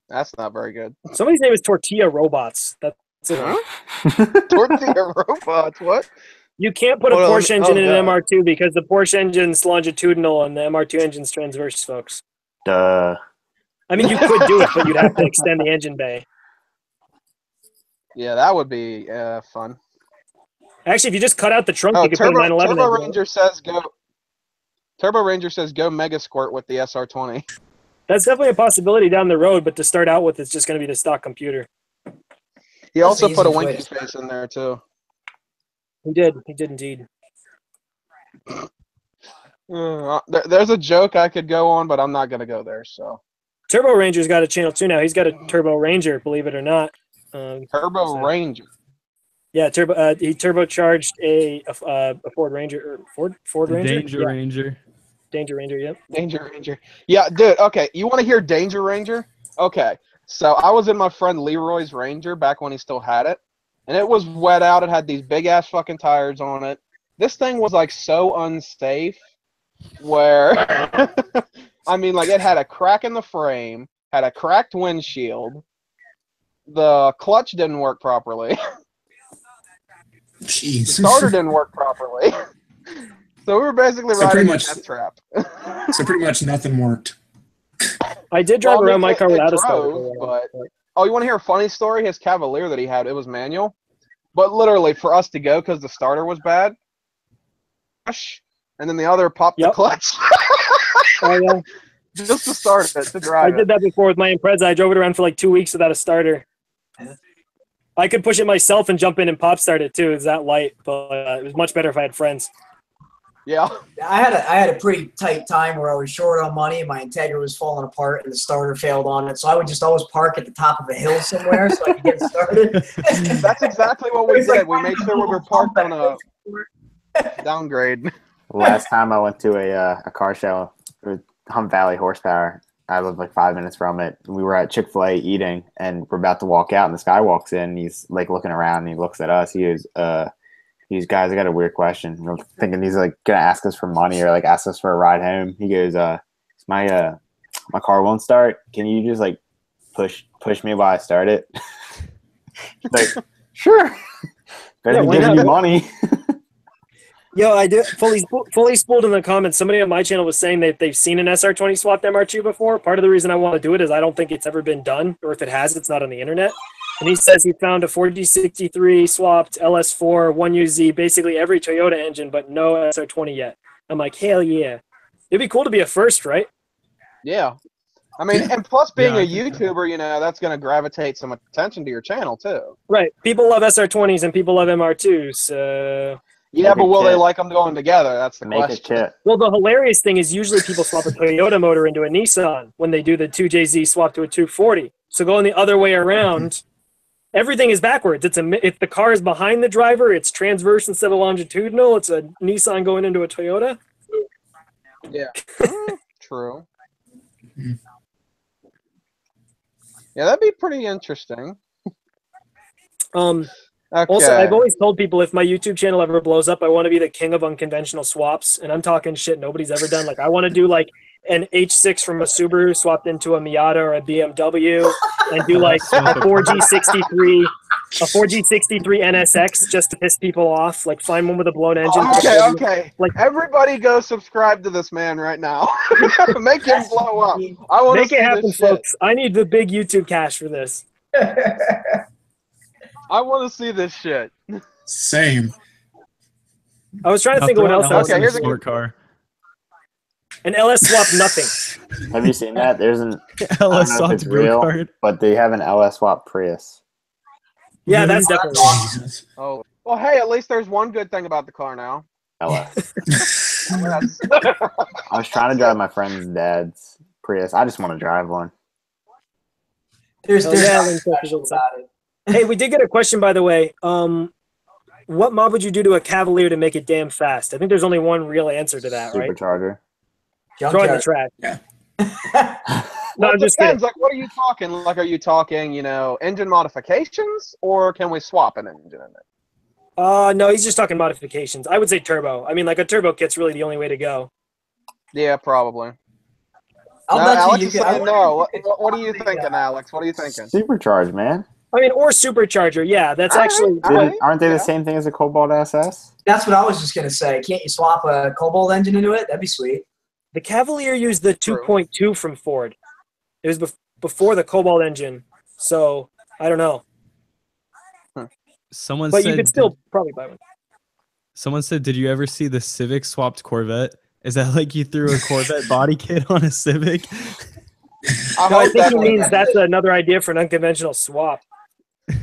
That's not very good. Somebody's name is Tortilla Robots. That's it. Tortilla robots, what? You can't put a Hold on, Porsche engine in an God. MR2 because the Porsche engine's longitudinal and the MR2 engine's transverse, folks. Duh. I mean, you could do it, but you'd have to extend the engine bay. Yeah, that would be fun. Actually, if you just cut out the trunk, Oh, you could put a 911 Turbo engine. Ranger says go. Turbo Ranger says go Mega Squirt with the SR20. That's definitely a possibility down the road, but to start out with, it's just going to be the stock computer. He That's also the put a easiest way winky to- face in there too. He did indeed. There's a joke I could go on, but I'm not gonna go there. So Turbo Ranger's got a channel too now. He's got a Turbo Ranger, believe it or not. Turbo So- Ranger. Yeah, he turbocharged a Ford Ranger or Ford The Ranger. Danger Yeah, Ranger. Danger Ranger. Yep. Danger Ranger. Yeah, dude. Okay, you want to hear Danger Ranger? Okay, so I was in my friend Leroy's Ranger back when he still had it, and it was wet out. It had these big ass fucking tires on it. This thing was like so unsafe, where I mean, like it had a crack in the frame, had a cracked windshield. The clutch didn't work properly. The Jeez. starter didn't work properly. So we were basically So pretty riding a much- death trap. So pretty much nothing worked. I did drive Well, I around mean, my car it without a drove, starter. for a while, but- Oh, you want to hear a funny story? His Cavalier that he had, it was manual. But literally, for us to go, because the starter was bad, and then the other popped the Yep. clutch. Oh, yeah. Just to start it, to I drive did it. that before with my Impreza. I drove it around for like 2 weeks without a starter. I could push it myself and jump in and pop start it too. It's that light, but it was much better if I had friends. Yeah. I had a pretty tight time where I was short on money and my Integra was falling apart and the starter failed on it. So I would just always park at the top of a hill somewhere so I could get started. That's exactly what we did. We made sure we were parked on a downgrade. Last time I went to a car show with Hunt Valley Horsepower, I live like 5 minutes from it. We were at Chick-fil-A eating, and we're about to walk out, and this guy walks in. And he's like looking around, and he looks at us. He goes, "These guys, I got a weird question." And I'm thinking he's like gonna ask us for money or like ask us for a ride home. He goes, "My car won't start. Can you just like push me while I start it?" Like, sure. Better than why giving not? you money. Yo, I did fully spooled in the comments. Somebody on my channel was saying that they've seen an SR20 swapped MR2 before. Part of the reason I want to do it is I don't think it's ever been done, or if it has, it's not on the internet. And he says he found a 4D63 swapped LS4 1UZ, basically every Toyota engine, but no SR20 yet. I'm like, hell yeah. It'd be cool to be a first, right? Yeah. I mean, and plus being Yeah, a I think so. YouTuber, you know, that's going to gravitate some attention to your channel, too. Right. People love SR20s and people love MR2s. Yeah, Make but a will they kit. like them going together? That's the Make a question. kit. Well, the hilarious thing is usually people swap a Toyota motor into a Nissan when they do the 2JZ swap to a 240. So going the other way around, everything is backwards. If the car is behind the driver, it's transverse instead of longitudinal. It's a Nissan going into a Toyota. Yeah. True. Yeah, that'd be pretty interesting. Okay. Okay. Also, I've always told people if my YouTube channel ever blows up, I want to be the king of unconventional swaps. And I'm talking shit nobody's ever done. Like, I want to do like an H6 from a Subaru swapped into a Miata or a BMW and do like a 4G63 NSX just to piss people off. Like, find one with a blown engine. Okay. Like, everybody go subscribe to this man right now. Make him blow up. I want to make see it happen, this shit. folks. I need the big YouTube cash for this. I want to see this shit. Same. I was trying to think of what else I Okay, was here's a smart car. An LS swap nothing. Have you seen that? There's an LS I don't know if swapped it's real, go-kart. but they have an LS swap Prius. Yeah, that's definitely Jesus. Oh, well, hey, at least there's one good thing about the car now. LS. I was trying to drive my friend's dad's Prius. I just want to drive one. There's yeah, nothing Link, that's a special good about it. Hey, we did get a question, by the way. What mod would you do to a Cavalier to make it damn fast? I think there's only one real answer to that, right? Supercharger. Throw it in the trash. Yeah. No, I'm just kidding. Depends. Like, what are you talking? Like, are you talking, engine modifications, or can we swap an engine in it? No, he's just talking modifications. I would say turbo. I mean, like a turbo kit's really the only way to go. Yeah, probably. I'll No, bet Alex you is can. saying no. What are you thinking, Alex? What are you thinking? Supercharged, man. I mean, or supercharger. Yeah, that's actually. All right, Aren't they yeah. the same thing as a Cobalt SS? That's what I was just gonna say. Can't you swap a Cobalt engine into it? That'd be sweet. The Cavalier used the True. 2.2 from Ford. It was before the Cobalt engine, so I don't know. Someone But said, you could still probably buy one. Someone said, "Did you ever see the Civic swapped Corvette? Is that like you threw a Corvette body kit on a Civic?" No, I think he what means they that's did. another idea for an unconventional swap.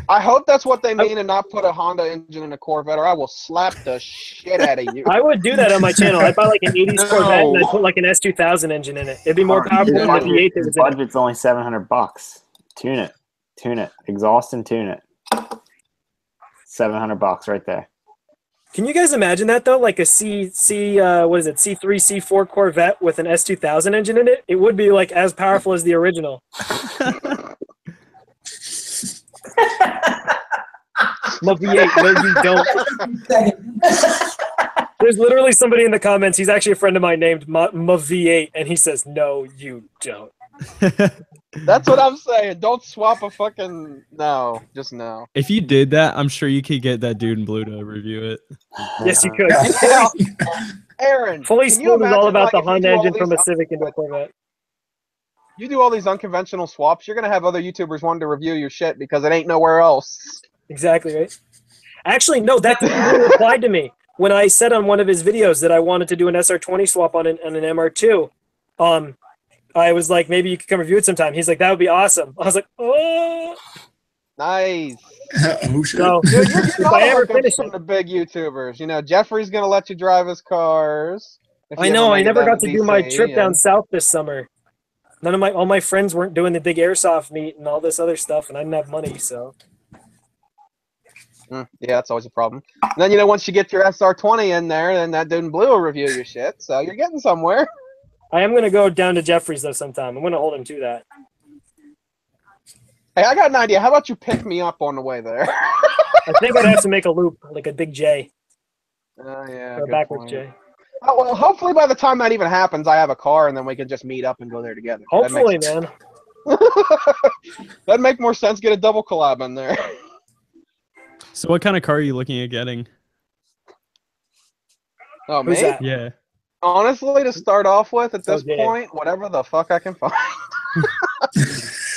I hope that's what they mean, and not put a Honda engine in a Corvette, or I will slap the shit out of you. I would do that on my channel. I'd buy like an 80s No. Corvette and I'd put like an S2000 engine in it. It'd be more powerful than the V8 that was in it. Budget's only $700. Tune it. Exhaust and tune it. $700 right there. Can you guys imagine that though? Like a C3, C4 Corvette with an S2000 engine in it? It would be like as powerful as the original. No V8, no you don't. There's literally somebody in the comments, he's actually a friend of mine named V8, and he says, no, you don't. That's what I'm saying. Don't swap a fucking no. Just no. If you did that, I'm sure you could get that dude in blue to review it. Yes, you could. Aaron, Fully can you spooled is all imagine, about the if you Honda do all engine from a these- Civic into a Corvette. You do all these unconventional swaps, you're gonna have other YouTubers wanting to review your shit because it ain't nowhere else. Exactly, right? Actually, no, that dude replied to me when I said on one of his videos that I wanted to do an SR20 swap on an MR2. I was like, maybe you could come review it sometime. He's like, that would be awesome. I was like, oh. Nice. Oh, shit. So Dude, you're if getting all I the ever hookups finish from it, the big YouTubers. Jeffrey's gonna let you drive his cars. if you I ever know. I make it never down got to do my DC, trip down and- south this summer. All my friends weren't doing the big airsoft meet and all this other stuff, and I didn't have money, so. Yeah, that's always a problem. And then once you get your SR20 in there, then that dude in blue will review your shit. So you're getting somewhere. I am gonna go down to Jeffrey's though sometime. I'm gonna hold him to that. Hey, I got an idea. How about you pick me up on the way there? I think I'd have to make a loop, like a big J Oh yeah. or a good backwards point. J. Oh, well, hopefully by the time that even happens, I have a car, and then we can just meet up and go there together. Hopefully, man. That'd make more sense. Get a double collab in there. So, what kind of car are you looking at getting? Oh, Who's me? that? Yeah. Honestly, to start off with, at this Oh, damn. point, whatever the fuck I can find.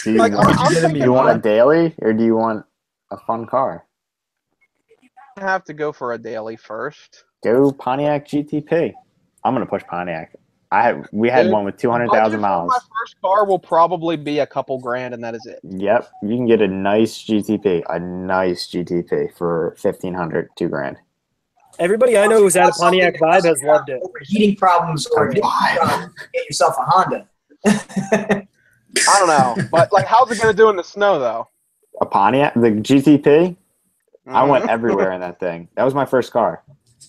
Do you, Like, want, I'm getting thinking me you want a I daily or do you want a fun car? have to go for a daily first. Go Pontiac GTP. I'm gonna push Pontiac. We had Dude, one with Budget 200,000 for miles. My first car will probably be a couple grand, and that is it. Yep, you can get a nice GTP for 1,500, $2,000. Everybody I know who's had a Something Pontiac that Vibe causes has loved it. overheating problems or A get Vibe. yourself a Honda. I don't know, but like, how's it gonna do in the snow though? A Pontiac, the GTP. I went Mhm. everywhere in that thing. That was my first car.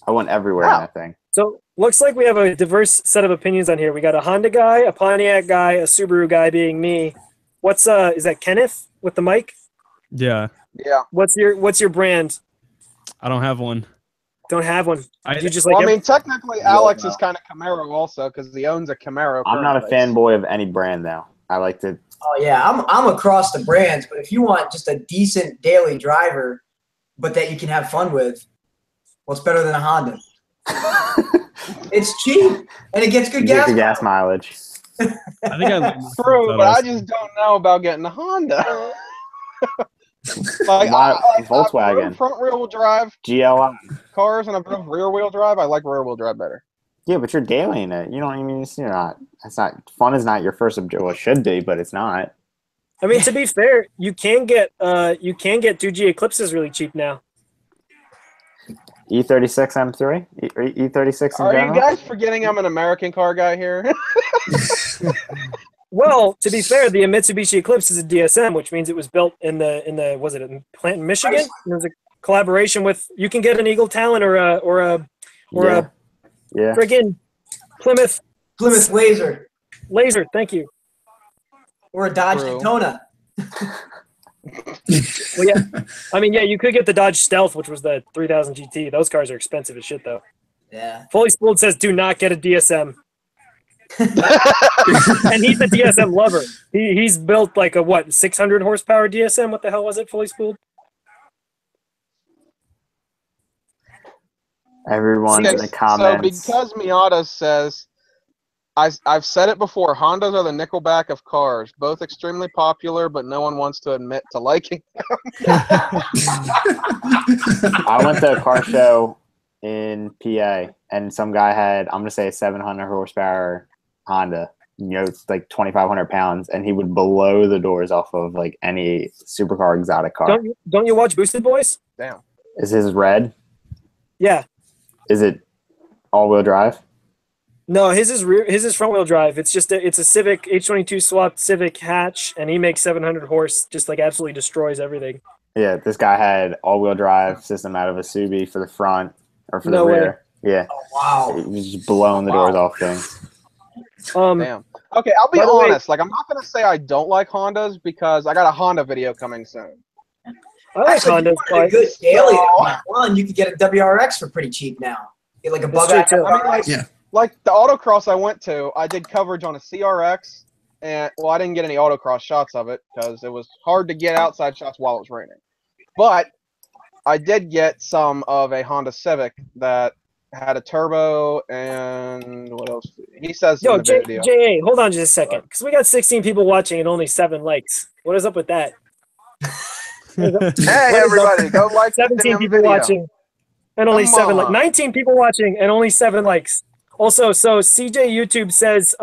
I went everywhere in Wow. that thing. So looks like we have a diverse set of opinions on here. We got a Honda guy, a Pontiac guy, a Subaru guy being me. What's is that Kenneth with the mic? Yeah, Yeah. What's your brand? I don't have one. Don't have one. I Do you just Well, like I mean, technically, Yeah, Alex no. is kind of Camaro also because he owns a Camaro. I'm not a currently. fanboy of any brand though. I like to. Oh yeah, I'm across the brands, but if you want just a decent daily driver, but that you can have fun with, what's better than a Honda? It's cheap and it gets good You get gas. the gas mileage. I think I like True, that but I also. just don't know about getting a Honda. Like, Why- I've Volkswagen. driven front-wheel drive GLI. cars and I've driven rear-wheel drive. I like rear-wheel drive better. Yeah, but you're dailying it. You don't even. You're not. It's not. Fun is not your first objective. Well, it should be, but it's not. I mean, to be fair, you can get 2G Eclipses really cheap now. E36 M3, E36 in Are you general. guys forgetting I'm an American car guy here? Well, to be fair, the Mitsubishi Eclipse is a DSM, which means it was built in the was it in plant in Michigan? There was a collaboration with. You can get an Eagle Talon or a Yeah. Yeah. friggin' Plymouth Laser Laser. Thank you. or a Dodge True. Daytona. Well, yeah. I mean, yeah, you could get the Dodge Stealth, which was the 3000 GT. Those cars are expensive as shit, though. Yeah. Fully Spooled says, "Do not get a DSM," and he's a DSM lover. He's built like a 600 horsepower DSM. What the hell was it? Fully Spooled. Everyone in the So comments. because Miata says, I've said it before, Hondas are the Nickelback of cars, both extremely popular, but no one wants to admit to liking. I went to a car show in PA, and some guy had, I'm gonna say, a 700 horsepower Honda. You know, it's like 2,500 pounds, and he would blow the doors off of like any supercar exotic car. Don't you watch Boosted Boys? Damn. Is his red? Yeah. Is it all-wheel drive? No, his is front wheel drive. It's a Civic H22 swapped Civic hatch, and he makes 700 horse. Just like absolutely destroys everything. Yeah, this guy had all-wheel drive system out of a Subi for the front or for No the way. rear. Yeah, Oh, wow. he was just blowing the doors off things. Damn. Okay, I'll be By the way- honest. Like, I'm not gonna say I don't like Hondas because I got a Honda video coming soon. I like Actually, if you Hondas, wanted a but good daily So- one, you could get a WRX for pretty cheap now. Get like a bug true, out too. I mean, like, Yeah. like the autocross I went to, I did coverage on a CRX, and well, I didn't get any autocross shots of it because it was hard to get outside shots while it was raining. But I did get some of a Honda Civic that had a turbo and what else? He says yo, in the video. JA, hold on just a second, because we got 16 people watching and only 7 likes. What is up with that? Hey everybody, go like the 17 damn people video. watching and only Come 7 likes. on. 19 people watching and only 7 likes. Also, so CJ YouTube says,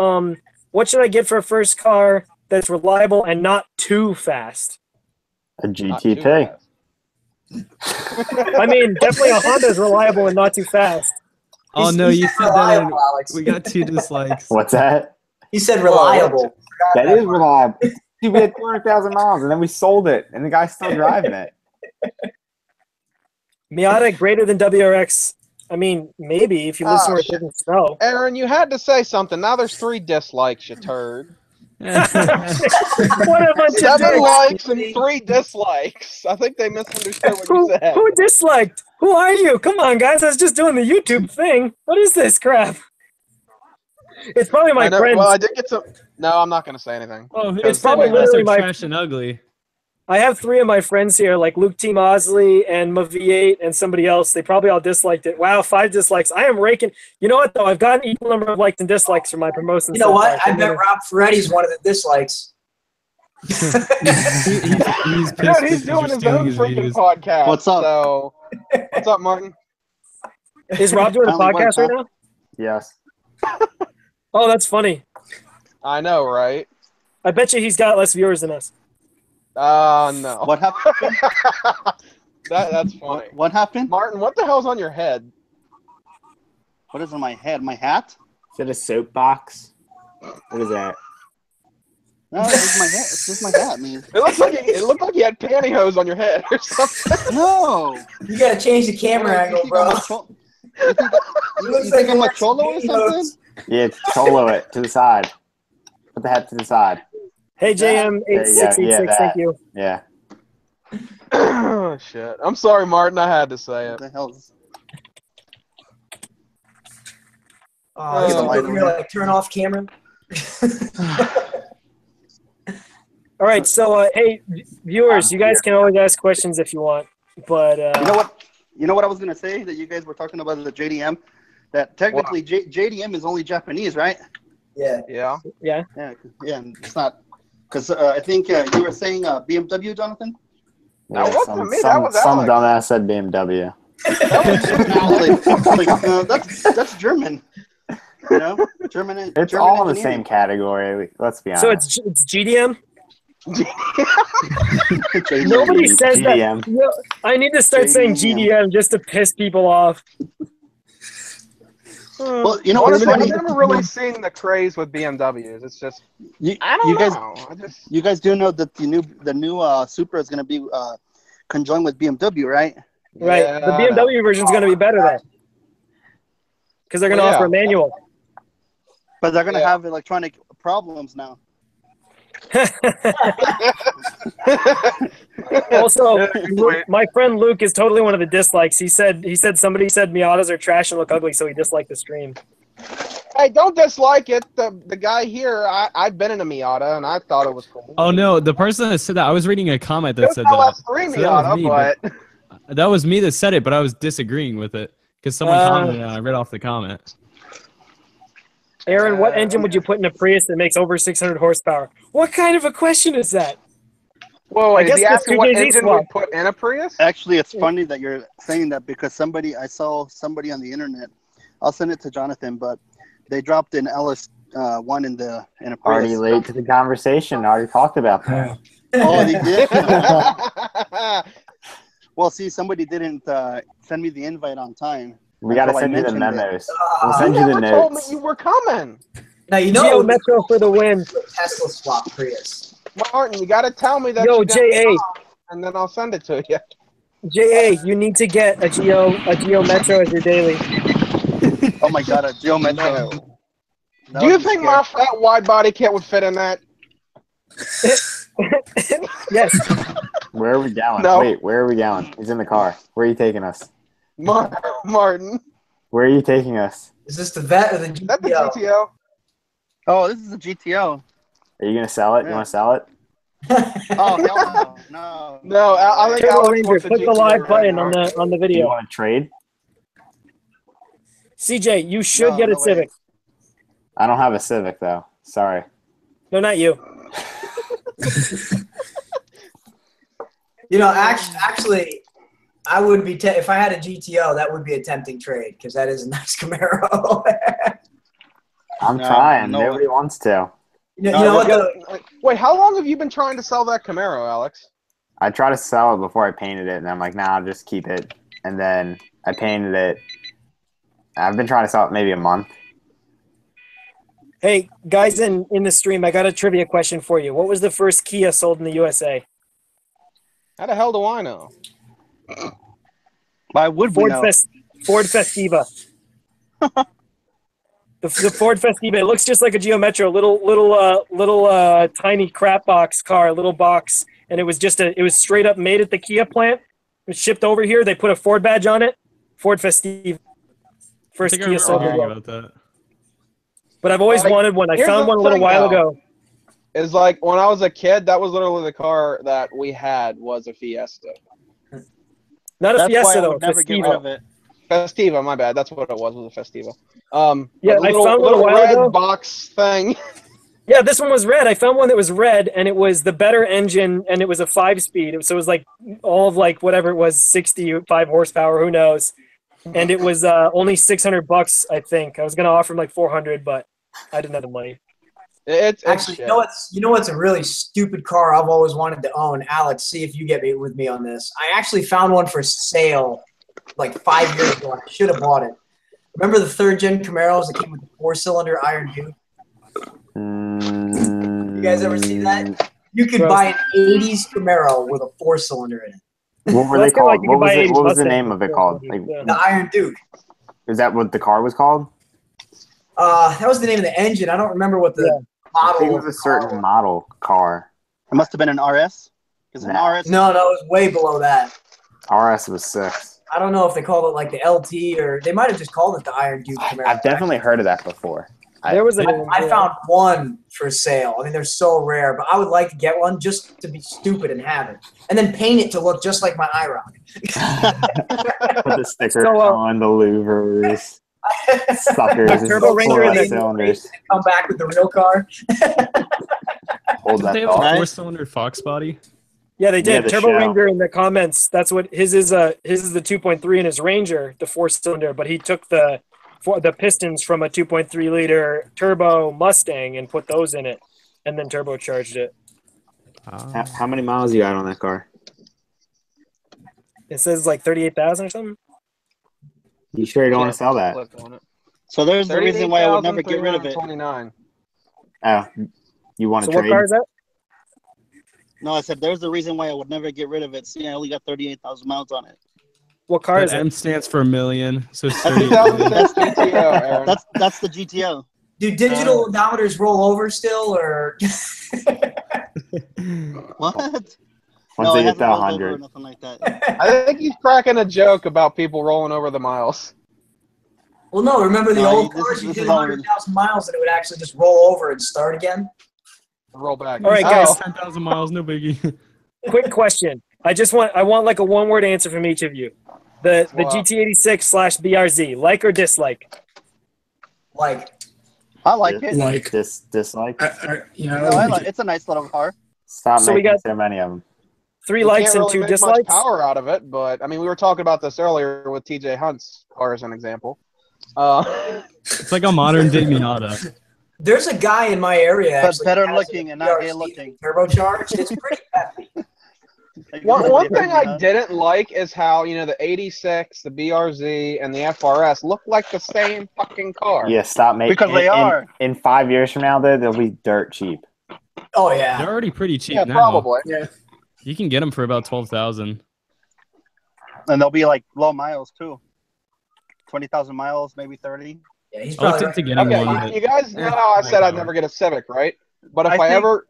what should I get for a first car that's reliable and not too fast? A Not too GTP. fast. I mean, definitely a Honda is reliable and not too fast. Oh He's- no, he you said said that in, reliable, Alex. we got 2 dislikes. What's that? He said reliable. That is reliable. Dude, we had 200,000 miles, and then we sold it, and the guy's still driving it. Miata greater than WRX. I mean, maybe if you live Ah, somewhere it shit. doesn't snow. Aaron, you had to say something. Now there's 3 dislikes, you turd. What a bunch of 7 dicks. likes and 3 dislikes. I think they misunderstood what you said. Who disliked? Who are you? Come on, guys. I was just doing the YouTube thing. What is this crap? It's probably my I know, friends. well, I did get some. No, I'm not going to say anything. Oh, It's it's probably probably literally are my- trash and ugly. I have 3 of my friends here, like Luke T. Mosley and Ma V8 and somebody else. They probably all disliked it. Wow, 5 dislikes. I am raking. You know what, though? I've gotten equal number of likes and dislikes for my promotions. You know so what? far. I bet Rob Ferretti's one of the dislikes. He's Dude, pissed he's because doing you're his stealing own his freaking videos. podcast. What's up? So, what's up, Martin? Is Rob doing a Sounds like podcast right that. now? Yes. Oh, that's funny. I know, right? I bet you he's got less viewers than us. No. What happened? That's funny. What happened? Martin, what the hell's on your head? What is on my head? My hat? Is it a soapbox? What is that? No, it's just my hat. It's just my hat, man. It looked like you had pantyhose on your head or something. No. You gotta change the camera angle, bro. You think I'm a cholo or something? Yeah, cholo it to the side. Put the hat to the side. Hey, JM8686, thank you. Yeah. Oh, shit. I'm sorry, Martin. I had to say it. What the hell is This Oh, is like, you're like turn off camera. All right, so hey, viewers, you guys can always ask questions if you want, but You know what? You know what I was gonna say that you guys were talking about the JDM. That technically JDM is only Japanese, right? Yeah. Yeah. yeah. Yeah. It's not because I think you were saying BMW, Jonathan. That wasn't some, me, Some, that was some Alex. dumbass said BMW. That's German. You know, German. It's German all in the engineering. same category. Let's be honest. So it's GDM. JDM. Nobody says GDM. that. No, I need to start saying GDM just to piss people off. Well, you know Honestly, what's I've funny? never really seen the craze with BMWs. It's just I don't know. You guys do know that the new Supra is going to be conjoined with BMW, right? Right. Yeah, The BMW version is going to be better though, because they're going to offer a manual. But they're going to have electronic problems now. Also, my friend Luke is totally one of the dislikes. He said somebody said Miatas are trash and look ugly, so he disliked the stream. Hey, don't dislike it. The guy here, I've been in a Miata and I thought it was cool. Oh no, the person that said that, I was reading a comment that It was said an that. LS3 So that was Miata, me, but that was me that said it, but I was disagreeing with it because someone commented and I read off the comment. Aaron, what engine would you put in a Prius that makes over 600 horsepower? What kind of a question is that? whoa, I is guess he that's asking what 2JZ engine swap. we put in a Prius? Actually, it's funny that you're saying that because I saw somebody on the internet. I'll send it to Jonathan, but they dropped an LS1 in a Prius. Already late to the conversation. Already talked about that. Oh, they did. Well, see, somebody didn't send me the invite on time. We got to Until I send you the mentioned it. memos. We'll send you the never told me notes. you were coming. Now you Geo know Metro for the win. Tesla swap Prius. Martin, you got to tell me that Yo, you got JA, and then I'll send it to you. JA, you need to get a Geo Metro as your daily. Oh my God, a Geo Metro. Do you think my fat wide body kit would fit in that? Yes. Where are we going? No. Wait, where are we going? He's in the car. Where are you taking us? Martin, Where are you taking us? Is this the vet or the is that the GTO? GTO? Oh, this is a GTO. Are you going to sell it? You Yeah. want to sell it? Oh, hell no. No, I think Turbo Alex Ranger, wants click the GTO live right button now. on the You video. want to trade? CJ, you should No, get a no way. Civic. I don't have a Civic, though. Sorry. No, not you. You know, actually, I would be if I had a GTO, that would be a tempting trade because that is a nice Camaro. I'm No, trying. no. Nobody wants to. you know what? Wait, how long have you been trying to sell that Camaro, Alex? I tried to sell it before I painted it, and I'm like, nah, I'll just keep it. And then I painted it. I've been trying to sell it maybe a month. Hey, guys in the stream, I got a trivia question for you. What was the first Kia sold in the USA? How the hell do I know? Why would we know? Ford Festiva. The Ford Festiva. It looks just like a Geo Metro, little tiny crap box car, little box, and it was straight up made at the Kia plant. It was shipped over here. They put a Ford badge on it. Ford Festiva. First I think I Kia remember sold. hearing about that. But I've always wanted one. I here's found the one a little thing, while though. ago. It's like when I was a kid, that was literally the car that we had was a Fiesta. Not a That's why Fiesta I though. would never get rid of it. Festiva, my bad. That's what it was a Festiva. Yeah, a little, I found one a little while red ago. box thing. Yeah, this one was red. I found one that was red, and it was the better engine, and it was a 5-speed. So it was like all of like whatever it was, 65 horsepower, who knows? And it was only $600, I think. I was gonna offer him like 400, but I didn't have the money. It's Actually, shit. you know what's a really stupid car I've always wanted to own? Alex, see if you get me with me on this. I actually found one for sale like 5 years ago. I should have bought it. Remember the third-gen Camaros that came with the 4-cylinder Iron Duke? You guys ever see that? You could buy an 80s Camaro with a 4-cylinder in it. What were Well, they that's kinda like called? you What could was buy it? a What was the Mustang name of it with called? 400, Like, The Iron Duke. is that what the car was called? That was the name of the engine. I don't remember what the I think model it of was a the car certain was. model car. It must have been an RS. Because an No. RS. No, it was way below that. RS was 6. I don't know if they called it like the LT or they might have just called it the Iron Duke Camaro. I've definitely heard of that before. There was a I found one for sale. I mean, they're so rare, but I would like to get one just to be stupid and have it, and then paint it to look just like my IROC. Put the sticker So, on the louvers, suckers, The Turbo Ranger and the- cylinders. Come back with the real car. Hold Did that they have a thought. 4-cylinder Fox body? Yeah, they did. the Turbo shell. Ranger in the comments. That's what his is. His is the 2.3 in his Ranger, the 4-cylinder. But he took the pistons from a 2.3 liter turbo Mustang and put those in it, and then turbocharged it. How many miles you got on that car? It says like 38,000 or something. You sure you don't want to sell that? Click on it. So there's the reason why I would never get rid of it. 38,329. Oh, you want So to what trade? car is that? No, I said there's the reason why I would never get rid of it. See, I only got 38,000 miles on it. What car That is it? M stands for million, so it's That's 38 million. 2006 GTO, Aaron. That's the GTO. Do digital odometers roll over still, or What? Once No, they it get hasn't to rolled over or 100. nothing like that. I think he's cracking a joke about people rolling over the miles. well, no. Remember the No, old this cars? is- You this did is all- 100,000 miles, and it would actually just roll over and start again. Roll back. All right, guys. Oh, 10,000 miles, no biggie. Quick question. I want like a one-word answer from each of you. The Wow. GT86/BRZ, like or dislike? Like, I like it. Like, Dislike. you know, No, I like, it's a nice little car. Stop So we making got- so many of them. 3 you likes can't and really 2 make dislikes. much power out of it, but I mean, we were talking about this earlier with TJ Hunt's car as an example. It's like a modern day Miata. there's a guy in my area But actually better that has looking a and not gay BRZ looking. turbocharged. It's pretty hefty. Like, One somebody thing I huh? didn't like is how, the 86, the BRZ, and the FRS look like the same fucking car. Yeah, stop making. Because they are. In 5 years from now, though, they'll be dirt cheap. Oh They're yeah. already pretty cheap Yeah, now. probably. yeah. You can get them for about 12,000. And they'll be like low miles too. 20,000 miles, maybe 30. Yeah, he's I looked probably into right. getting Okay, one. you guys know how I said I'd never get a Civic, right? But if I I think- ever,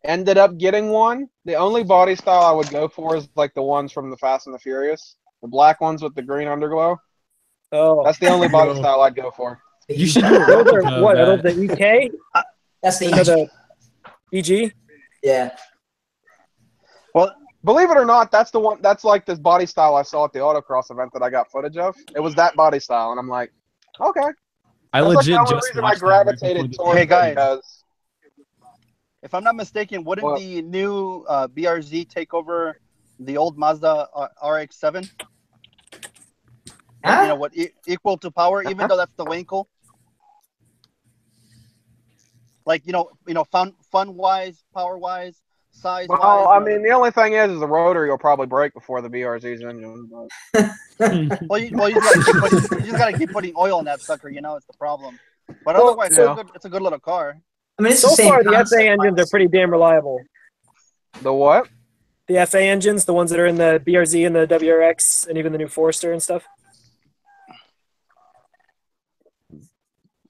ended up getting one, the only body style I would go for is like the ones from the Fast and the Furious. The black ones with the green underglow. Oh, That's the only body No. style I'd go for. You should do a those replica are of what? Are those that. the EK? That's the Or the EG? yeah. Believe it or not, that's the one. That's like this body style I saw at the autocross event that I got footage of. It was that body style, and I'm like, okay. I That's legit like the only just reason I watched that right gravitated before towards Hey, it guys. because If I'm not mistaken, wouldn't What? the new BRZ take over the old Mazda RX-7? Huh? You know what? Equal to power, even though that's the Winkle. Like fun wise, power wise, size wise. well, I mean, the only thing is the rotor you'll probably break before the BRZ's engine. But well, you just gotta keep putting oil in that sucker. It's the problem. But Well, otherwise, yeah. it's a good little car. I mean, it's So the same far, the concept, FA engines are pretty damn reliable. The what? The FA engines, the ones that are in the BRZ and the WRX, and even the new Forester and stuff.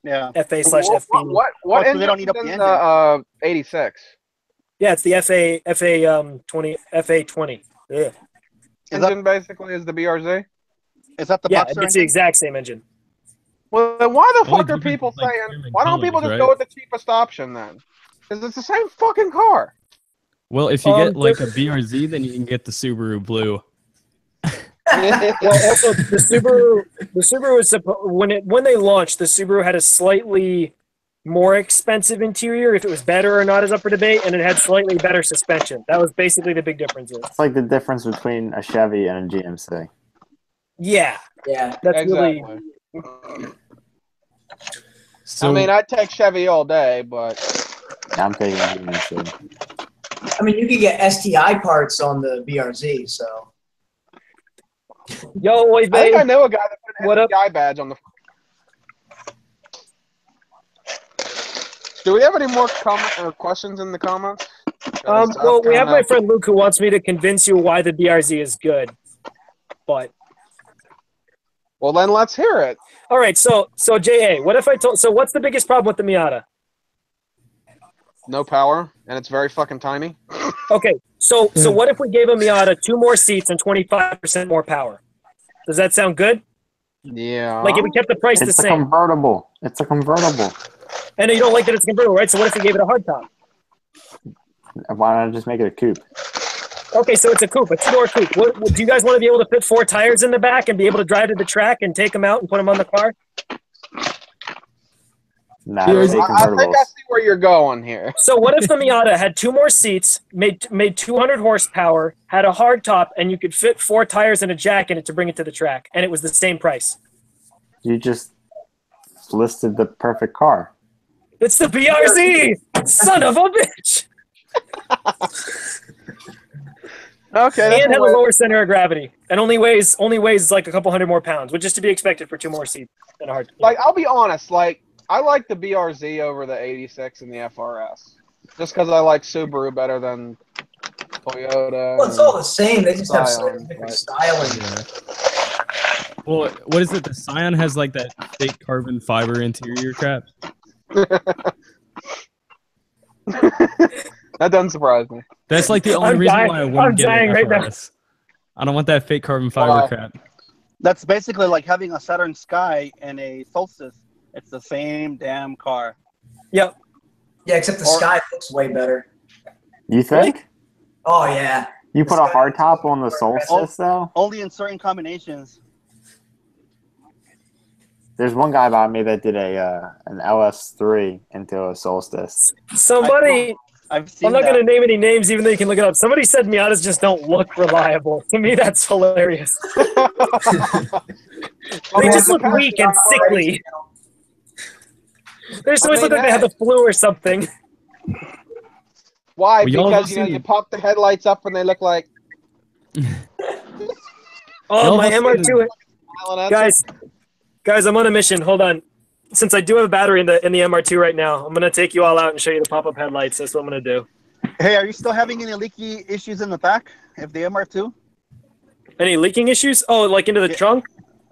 Yeah. FA/FB. What so they don't engine's need up the in engine. the 86? Yeah, it's the FA20. Yeah, Is Engine basically is the BRZ. Is that the yeah, Boxer it's the engine? exact same engine. Well, then why the Only fuck are difference people is, like, saying? different Why don't people colors, just right? go with the cheapest option then? Because it's the same fucking car. Well, if you Um, get like a BRZ, then you can get the Subaru Blue. Well, also the Subaru is when they launched, the Subaru had a slightly more expensive interior. If it was better or not is up for debate, and it had slightly better suspension. That was basically the big difference. It's like the difference between a Chevy and a GMC. Yeah, Yeah. that's really. Exactly. So I mean, I'd take Chevy all day, but I'm taking GMC. I mean, you could get STI parts on the BRZ, so. Yo, boy, I think I babe. know a guy that put What up? guy badge on the. Do we have any more questions in the comments? Well, we have my friend Luke who wants me to convince you why the BRZ is good. But well, then let's hear it. all right, so JA, what if I told? So what's the biggest problem with the Miata? No power, and it's very fucking tiny. Okay, so what if we gave a Miata 2 more seats and 25% more power? Does that sound good? Yeah. Like if we kept the price the It's a same. convertible. It's a convertible. And you don't like that it's convertible, right? So what if we gave it a hardtop? Why not just make it a coupe? Okay, so it's a coupe, a 2-door coupe. Do you guys want to be able to fit 4 tires in the back and be able to drive to the track and take them out and put them on the car? Nah, I those are think I convertibles. see where you're going here. So what if the Miata had 2 more seats, made 200 horsepower, had a hardtop, and you could fit 4 tires and a jack in it to bring it to the track, and it was the same price? You just listed the perfect car. It's the BRZ! Son of a bitch! Okay. And has a lower center of gravity, and only weighs like a couple hundred more pounds, which is to be expected for 2 more seats and a hard. Like, I'll be honest. Like, I like the BRZ over the 86 and the FRS, just because I like Subaru better than Toyota. Well, it's all the same. They just have Scion, slightly different but- styling. Yeah. Well, what is it? The Scion has like that fake carbon fiber interior crap. That doesn't surprise me. That's like the only I'm reason dying- why I I'm wouldn't get dying an right now. FRS. I don't want that fake carbon fiber Why? crap. That's basically like having a Saturn Sky and a Solstice. It's the same damn car. Yep. Yeah, except the Sky looks way better. You think? Oh yeah. You put a Sky- hardtop on the Solstice, though? Only in certain combinations. There's one guy by me that did an LS3 into a Solstice. Somebody. I've seen I'm not that. going to name any names, even though you can look it up. Somebody said Miatas just don't look reliable. To me, that's hilarious. They just look weak and sickly. They just always look like they have the flu or something. Why? Well, y'all Because have you seen- pop the headlights up and they look like. Oh, Y'all my have MR2. smiling at you. Guys, I'm on a mission. Hold on. Since I do have a battery in the MR2 right now, I'm going to take you all out and show you the pop-up headlights. That's what I'm going to do. Hey, are you still having any leaky issues in the back of the MR2? Any leaking issues? Oh, like into the trunk?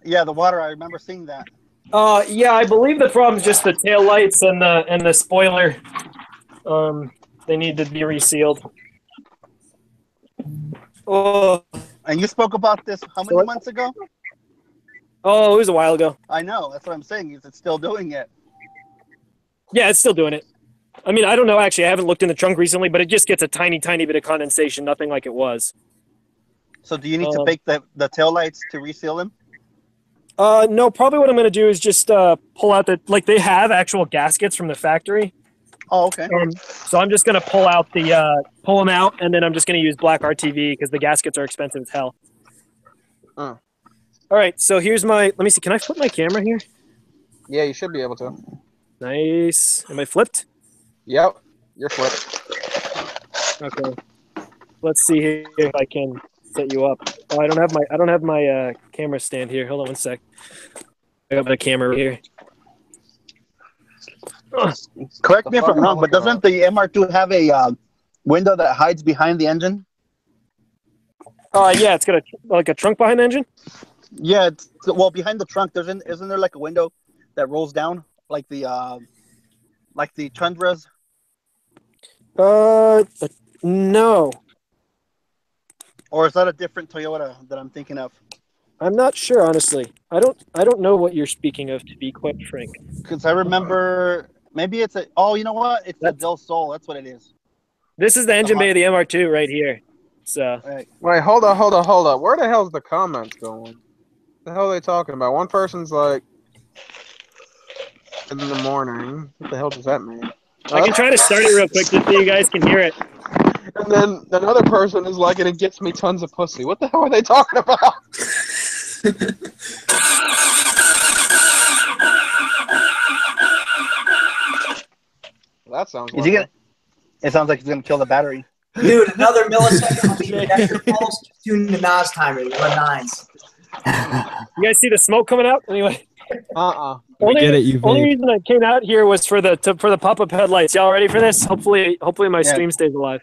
Yeah, the water. I remember seeing that. Yeah, I believe the problem's just the tail lights and the spoiler. They need to be resealed. Oh, And you spoke about this how many What? months ago? it was a while ago. I know. That's what I'm saying. Is it still doing it? Yeah, it's still doing it. I mean, I don't know. Actually, I haven't looked in the trunk recently, but it just gets a tiny, tiny bit of condensation. Nothing like it was. So do you need to bake the tail lights to reseal them? No, probably what I'm going to do is just pull out they have actual gaskets from the factory. Oh, okay. So I'm just going to pull them out, and then I'm just going to use black RTV because the gaskets are expensive as hell. Oh. All right, so here's let me see. Can I flip my camera here? Yeah, you should be able to. Nice. Am I flipped? Yep, you're flipped. Okay. Let's see here if I can set you up. Oh, I don't have my camera stand here. Hold on one sec. I got my camera right here. Correct me if I'm wrong, but doesn't the MR2 have a window that hides behind the engine? Yeah, it's got a trunk behind the engine. Yeah, behind the trunk, isn't there like a window that rolls down like the Tundras? No, Or is that a different Toyota that I'm thinking of? I'm not sure, honestly. I don't know what you're speaking of, to be quite frank. Because I remember maybe it's you know what? It's the Del Sol. That's what it is. This is the engine bay of the MR2 right here. So Right. Wait, hold up. Where the hell's the comments going? The hell are they talking about? One person's like, in the morning. What the hell does that mean? I can try to start it real quick just so you guys can hear it. And then another person is like, and it gets me tons of pussy. What the hell are they talking about? That sounds Is he gonna? It sounds like he's gonna kill the battery. Dude, another millisecond on the ejector pulse. Tune the NOS timer. You run 9s. You guys see the smoke coming out? Anyway. We get it, you Only vape. reason I came out here was for the pop-up headlights. Y'all ready for this? Hopefully my stream stays alive.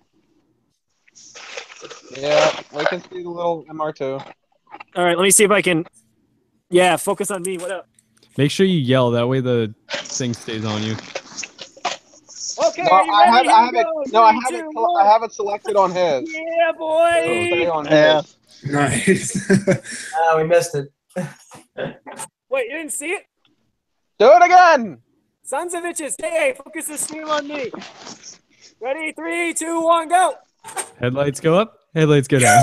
Yeah, we can see the little MR2. All right, let me see if I can. Yeah, focus on me. What up? Make sure you yell. That way the thing stays on you. Okay, No, are you ready? Here we go. Three, two, I have it selected on his. Yeah, It'll stay boy. on Yeah. his. Nice. We missed it. Wait, you didn't see it? Do it again! Sons of bitches. Hey, focus the stream on me. Ready? 3, 2, 1, go. Headlights go up. Headlights go down.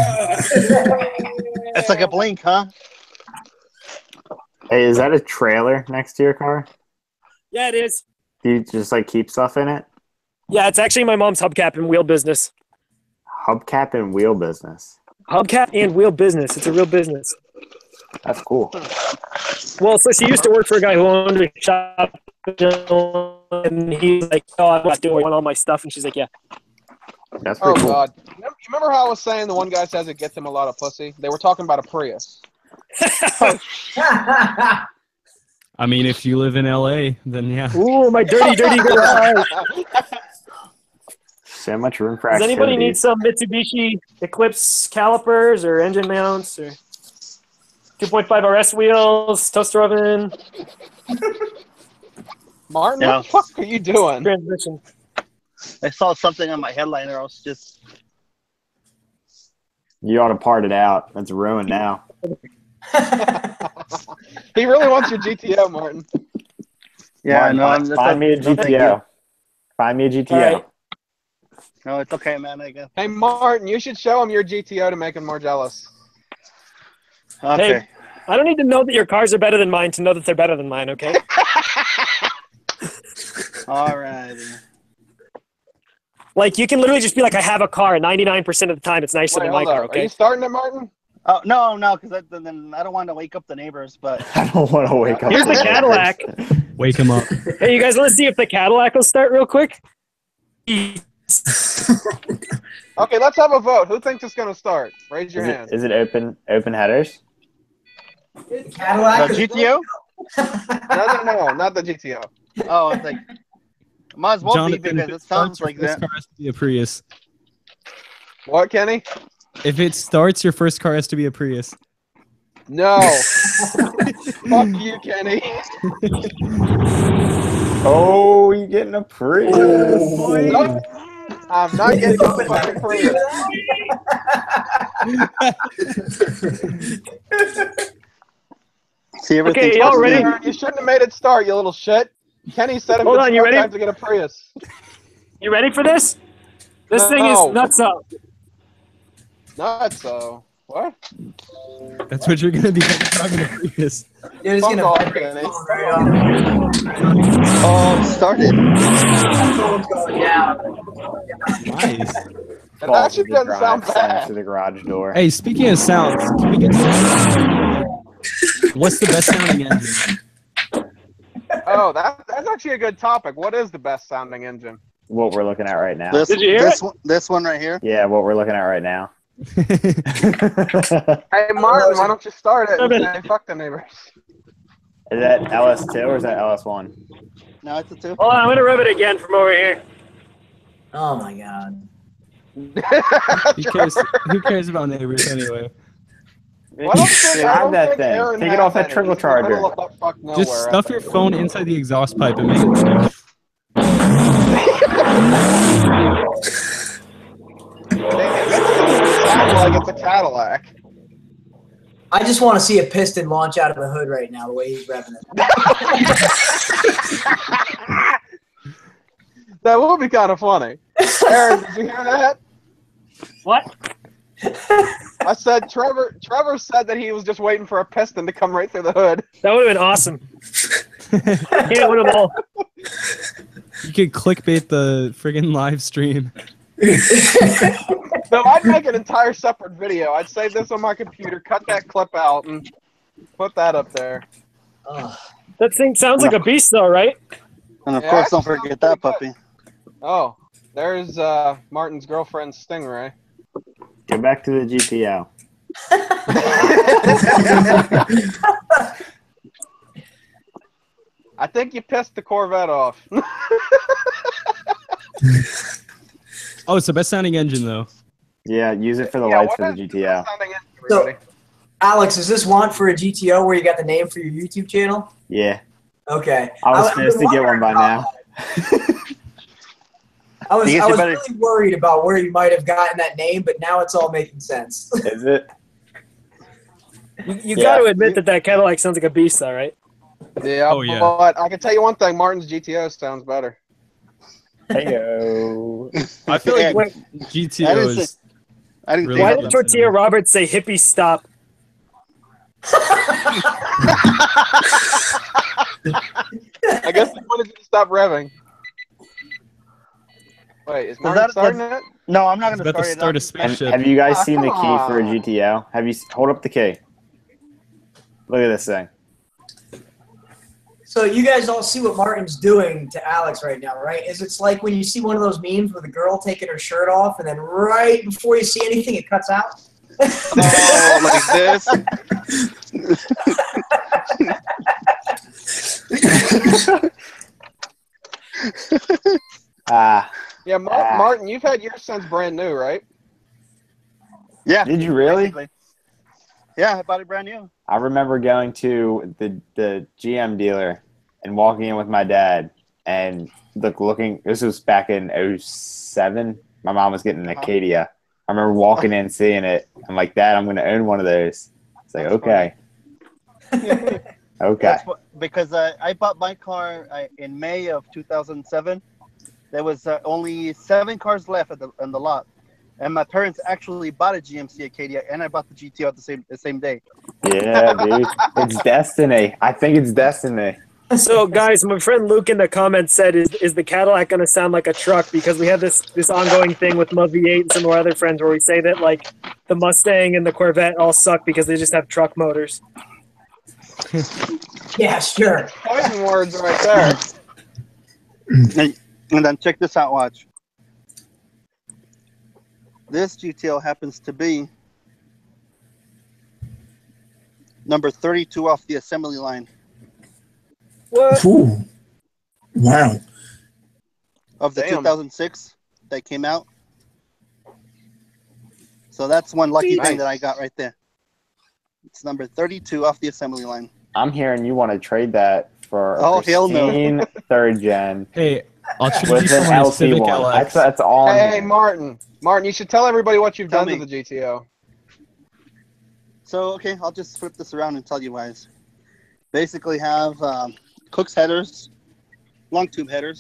It's like a blink, huh? Hey, is that a trailer next to your car? Yeah, it is. Do you just like keep stuff in it? Yeah, it's actually my mom's hubcap and wheel business. Hubcap and wheel business. Hubcap and wheel business. It's a real business. That's cool. Well, so she used to work for a guy who owned a shop, and he's like, "Oh, I'm not doing all my stuff," and she's like, "Yeah." That's Oh, pretty cool. God. You remember how I was saying the one guy says it gets him a lot of pussy? They were talking about a Prius. I mean, if you live in LA, then yeah. Ooh, my dirty garage. So much room for Does anybody activity. need some Mitsubishi Eclipse calipers or engine mounts or 2.5 RS wheels, toaster oven, Martin, Yeah. what the fuck are you doing? transmission? I saw something on my headliner. I was just. You ought to part it out. It's ruined now. He really wants your GTO, Martin. Yeah, Martin, no. find me a GTO. Find me a GTO. All right. No, it's okay, man. I guess. Hey, Martin, you should show him your GTO to make him more jealous. Okay. Hey, I don't need to know that your cars are better than mine to know that they're better than mine, okay? All right. Like, you can literally just be like, I have a car, and 99% of the time it's nicer Wait, than my hold car, up. Are okay? you starting it, Martin? Oh no, because then I don't want to wake up the neighbors. But I don't want to wake up. Here's the Cadillac. Wake him up. Hey, you guys want to see if the Cadillac will start real quick? Okay, let's have a vote. Who thinks it's going to start? Raise your hand. Is it open headers? Cadillac. the GTO? No, not the GTO. Oh, it's like might as well Jonathan, be if because it it sounds starts, your like first that. car has to be a Prius. What, Kenny? If it starts, your first car has to be a Prius. No. Fuck you, Kenny. Oh, you getting a Prius? Nope. I'm not getting a fucking Prius. See everything. Okay, y'all ready? You shouldn't have made it start, you little shit. Kenny said it Hold would on, you start ready? time to get a Prius. You ready for this? This thing No. is nuts up. Not so. What? That's what you're gonna be talking to Prius. You're just Fuck gonna off, vibrate Kenny. the phone right on. Oh, it started. That phone's going down. Nice. It actually doesn't sound bad. to the garage door. Hey, speaking of sounds, can we get what's the best sounding engine? Oh, that's actually a good topic. What is the best sounding engine? What we're looking at right now. This, Did you hear this one, this one right here. Yeah, what we're looking at right now. Hey, Martin, why don't you start it and say fuck the neighbors? Is that LS2 or is that LS1? No, it's a 2. Hold on, I'm gonna rub it again from over here. Oh my god. Who cares about neighbors anyway? Well, I don't think, I Have don't that think thing. Aaron Take it has off that any. He's in the turbocharger. middle of butt-fuck nowhere Just out stuff there. your phone inside the exhaust pipe and make it sing. Sounds like it's a Cadillac. I just want to see a piston launch out of the hood right now, the way he's revving it. That would be kind of funny. Aaron, did you hear that? What? I said Trevor said that he was just waiting for a piston to come right through the hood. That would have been awesome. Can't win them all. You could clickbait the friggin' live stream. No, I'd make an entire separate video. I'd save this on my computer, cut that clip out, and put that up there. That thing sounds like a beast, though, right? And of Yeah, course, don't actually, forget that pretty puppy. Oh, there's Martin's girlfriend, Stingray. Go back to the GPO. I think you pissed the Corvette off. Oh, it's the best sounding engine though. Yeah, use it for the Yeah, lights what for the is the GTO. best sounding engine, So, everybody? Alex, is this want for a GTO where you got the name for your YouTube channel? Yeah, Okay. I was I've been supposed to get one wondering by about now. that. I was You better- really worried about where you might have gotten that name, but now it's all making sense. Is it? You Yeah. got to admit that Cadillac sounds like a beast, though, right? Yeah, Oh, yeah. but I can tell you one thing: Martin's GTO sounds better. Heyo. I feel like Wait, GTO is I didn't really why think did good Tortilla sounding. Roberts say hippie stop? I guess they wanted you to stop revving. Wait, is Martin that- starting it? No, I'm not He's going to about to start it. start a And spaceship. have you guys Ah, seen the come key for a on. GTO? Hold up the key? Look at this thing. So you guys all see what Martin's doing to Alex right now, right? It's like when you see one of those memes with a girl taking her shirt off, and then right before you see anything, it cuts out. Oh, like this. Ah, Yeah, Ah. Martin, you've had yours since brand new, right? Yeah. did you really? basically. Yeah, I bought it brand new. I remember going to the GM dealer and walking in with my dad and looking. This was back in 07. My mom was getting an Uh-huh. Acadia. I remember walking in, seeing it. I'm like, Dad, I'm going to own one of those. It's like, That's okay, okay. That's because I bought my car in May of 2007. There was only 7 cars left in the lot, and my parents actually bought a GMC Acadia, and I bought the GTO at the same day. Yeah, dude, it's destiny. I think it's destiny. So, guys, my friend Luke in the comments said, "Is the Cadillac going to sound like a truck?" Because we have this ongoing thing with my V8 and some of our other friends where we say that like the Mustang and the Corvette all suck because they just have truck motors. Yeah, sure. Poison words right there. And then check this out, watch. This GTO happens to be number 32 off the assembly line What? Ooh. Wow. of the Damn. 2006 that came out. So that's one lucky Nice. thing that I got right there. It's number 32 off the assembly line. I'm hearing you want to trade that for a Oh, hell no. pristine third gen Hey, I'll trade you with for an my Civic LT1. LX. That's all. I'm Hey, hearing. Martin, you should tell everybody what you've Tell done me. to the GTO. So, okay, I'll just flip this around and tell you guys. Basically have Cook's headers, long tube headers,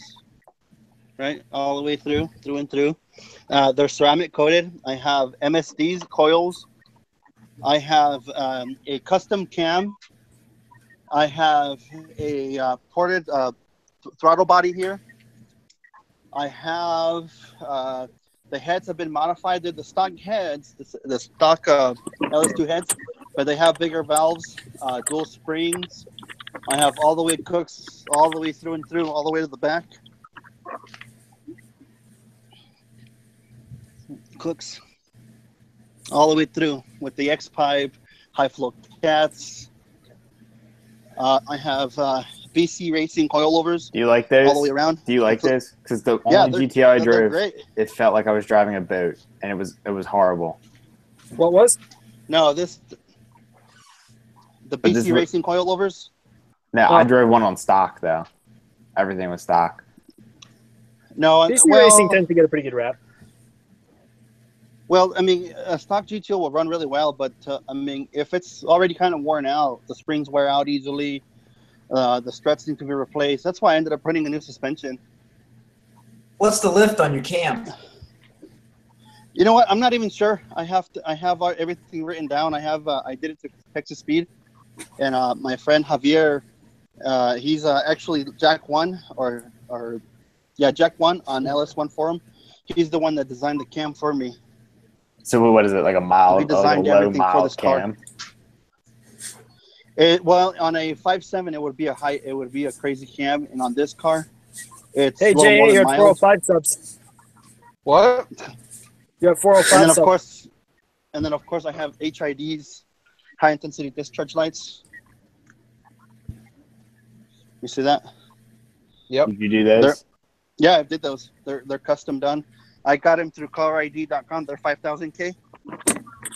right, all the way through and through. They're ceramic coated. I have MSDs, coils. I have a custom cam. I have a ported throttle body here. I have the heads have been modified. They're the stock heads, the stock LS2 heads, but they have bigger valves, dual springs. I have all the way Cooks, all the way through and through, all the way to the back. Cooks, all the way through with the X pipe, high flow cats. I have BC Racing coilovers Do you like all the those? way around. Do you like this? Because the Yeah, only GTO I they're drove, great. it felt like I was driving a boat, and it was horrible. What was? No, the But this BC Racing coilovers. No, I Oh. drove one on stock though. Everything was stock. No, DC well, Racing tends to get a pretty good rap. well, I mean, a stock GTO will run really well, but I mean, if it's already kind of worn out, the springs wear out easily. The struts need to be replaced. That's why I ended up putting a new suspension. What's the lift on your cam? You know what? I'm not even sure. I have everything written down. I did it to Texas Speed, and my friend Javier, he's actually Jack 1 or Jack 1 on LS1 forum. He's the one that designed the cam for me. So what is it, like a He mild, like a designed low everything for mild this car. cam? Well, on a 5.7, it would be a crazy cam, and on this car, it's Hey, a little JA, more than you're at mild. 405 subs. What? You're at And 405 then of subs. course, And then, of course, I have HIDs, high intensity discharge lights. You see that? Yep. Did you do those? Yeah, I did those. They're custom done. I got them through colorid.com. They're 5,000K.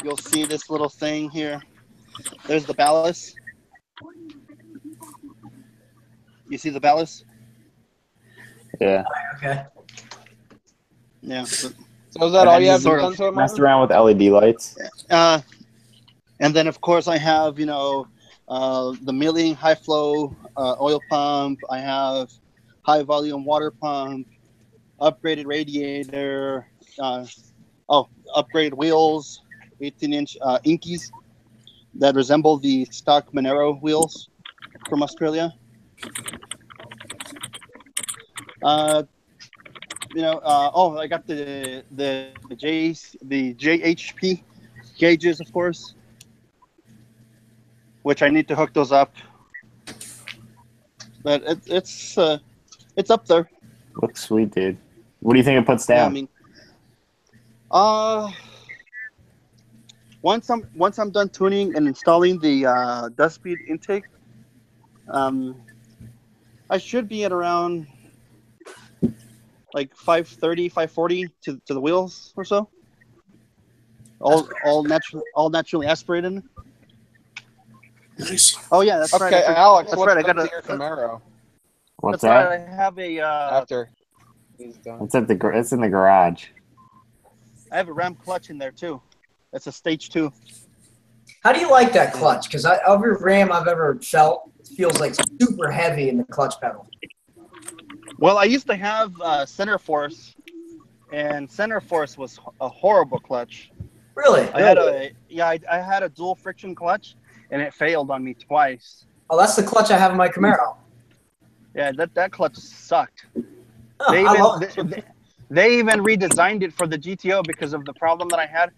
You'll see this little thing here. There's the ballast. You see the ballast? Yeah. Okay. Yeah. So is that all you have sort done of to it, Messed Martin? around with LED lights. And then, of course, I have, the milling high flow oil pump. I have high volume water pump, upgraded radiator, upgraded wheels, 18-inch Inkies that resemble the stock Monero wheels from Australia. I got the JHP gauges, of course, which I need to hook those up. But it's up there. Looks sweet, dude. What do you think it puts Yeah, I down? mean, once I'm done tuning and installing the dust speed intake, I should be at around like 530, 540 to the wheels or so. All naturally aspirated. Nice. Oh yeah, that's right. Okay, Alex, That's what's right. I done got to your Camaro What's That's right. that? I have a after he's done? It's it's in the garage. I have a ram clutch in there too. It's a stage 2. How do you like that clutch? Because every Ram I've ever felt feels like super heavy in the clutch pedal. Well, I used to have Center Force, and Center Force was a horrible clutch. Really? I had a dual friction clutch, and it failed on me twice. Oh, that's the clutch I have in my Camaro. Yeah, that clutch sucked. Oh, They I love it. they even redesigned it for the GTO because of the problem that I had.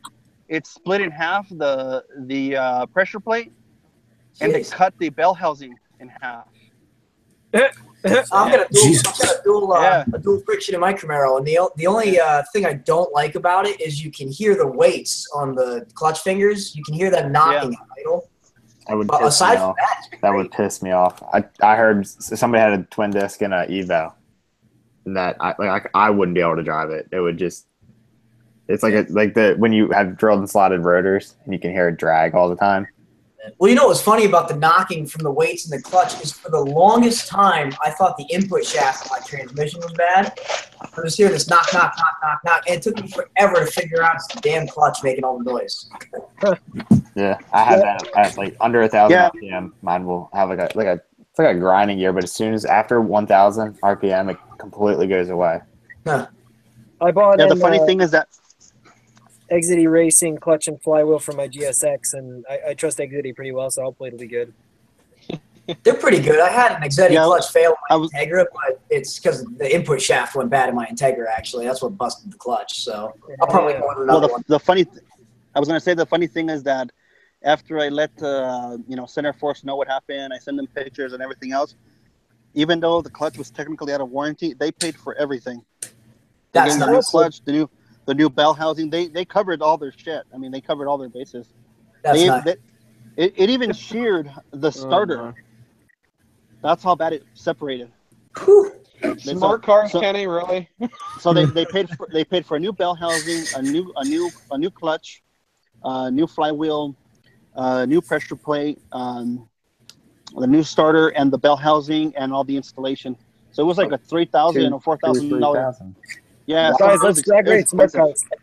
It split in half the pressure plate, and they Jeez. cut the bell housing in half. I'm gonna Jesus. a dual friction in my Camaro, and the only thing I don't like about it is you can hear the weights on the clutch fingers. You can hear them knocking at idle. That would But piss aside me from off. that, it's That great. would piss me off. I heard somebody had a twin disc in an Evo that I wouldn't be able to drive it. It would just it's like when you have drilled and slotted rotors and you can hear it drag all the time. Well, you know what's funny about the knocking from the weights in the clutch is for the longest time I thought the input shaft of my transmission was bad. I was hearing this knock, knock, knock, knock, knock, and it took me forever to figure out it's the damn clutch making all the noise. Yeah, I have that at like under 1,000 Yeah. RPM. Mine will have it's like a grinding gear, but as soon as after 1,000 RPM, it completely goes away. I bought Yeah, the an funny thing is that Exity Racing clutch and flywheel for my GSX, and I trust Exity pretty well, so hopefully it'll be good. They're pretty good. I had an Exetti Yeah, clutch fail I on my was- Integra, but it's because the input shaft went bad in my Integra, actually. That's what busted the clutch. So I'll probably Yeah. go with another well, one. the funny I was gonna say the funny thing is that after I let Center Force know what happened, I sent them pictures and everything else. Even though the clutch was technically out of warranty, they paid for everything. They That's gave me the new nice. clutch, the new bell housing. They covered all their shit. I mean, they covered all their bases. That's They- nice. they- it even sheared the starter. my. That's how bad it separated. Whew. Smart cars, so- Kenny, really? So they paid for a new bell housing, a new clutch, new flywheel, new pressure plate, the new starter, and the bell housing, and all the installation. So it was like a $3,000 or $4,000. Yeah, so Guys, it was let's drag rate smart expensive. cars.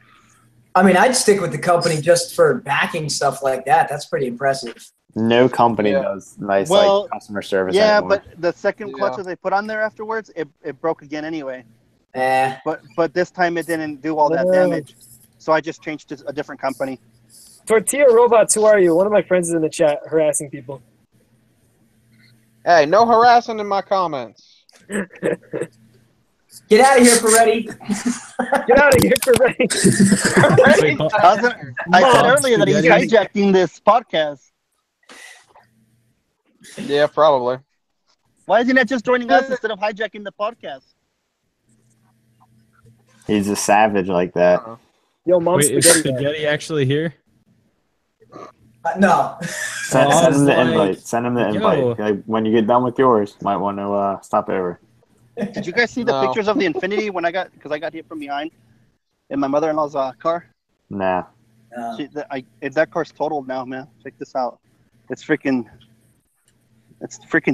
I mean, I'd stick with the company just for backing stuff like that. That's pretty impressive. No company Yeah. does nice Well, like customer service. Yeah, anymore. but the second clutch Yeah. that they put on there afterwards, it broke again anyway. Eh. But this time it didn't do all that damage. So I just changed to a different company. Tortilla Robots, who are you? One of my friends is in the chat harassing people. Hey, no harassing in my comments. Get out of here, Ferretti. Get out of here, Ferretti. Wait, I said earlier that he's Spaghetti. hijacking this podcast. Yeah, probably. Why is he not just joining us instead of hijacking the podcast? He's a savage like that. Yo, Mom Wait, is Spaghetti. Spaghetti actually here? No. Send, Well, I send was him the like, invite. Send him the invite. yo. Like, when you get done with yours, might want to stop over. Did you guys see the No. pictures of the Infinity when I got hit from behind in my mother-in-law's car? Nah. That car's totaled now, man. Check this out. It's freaking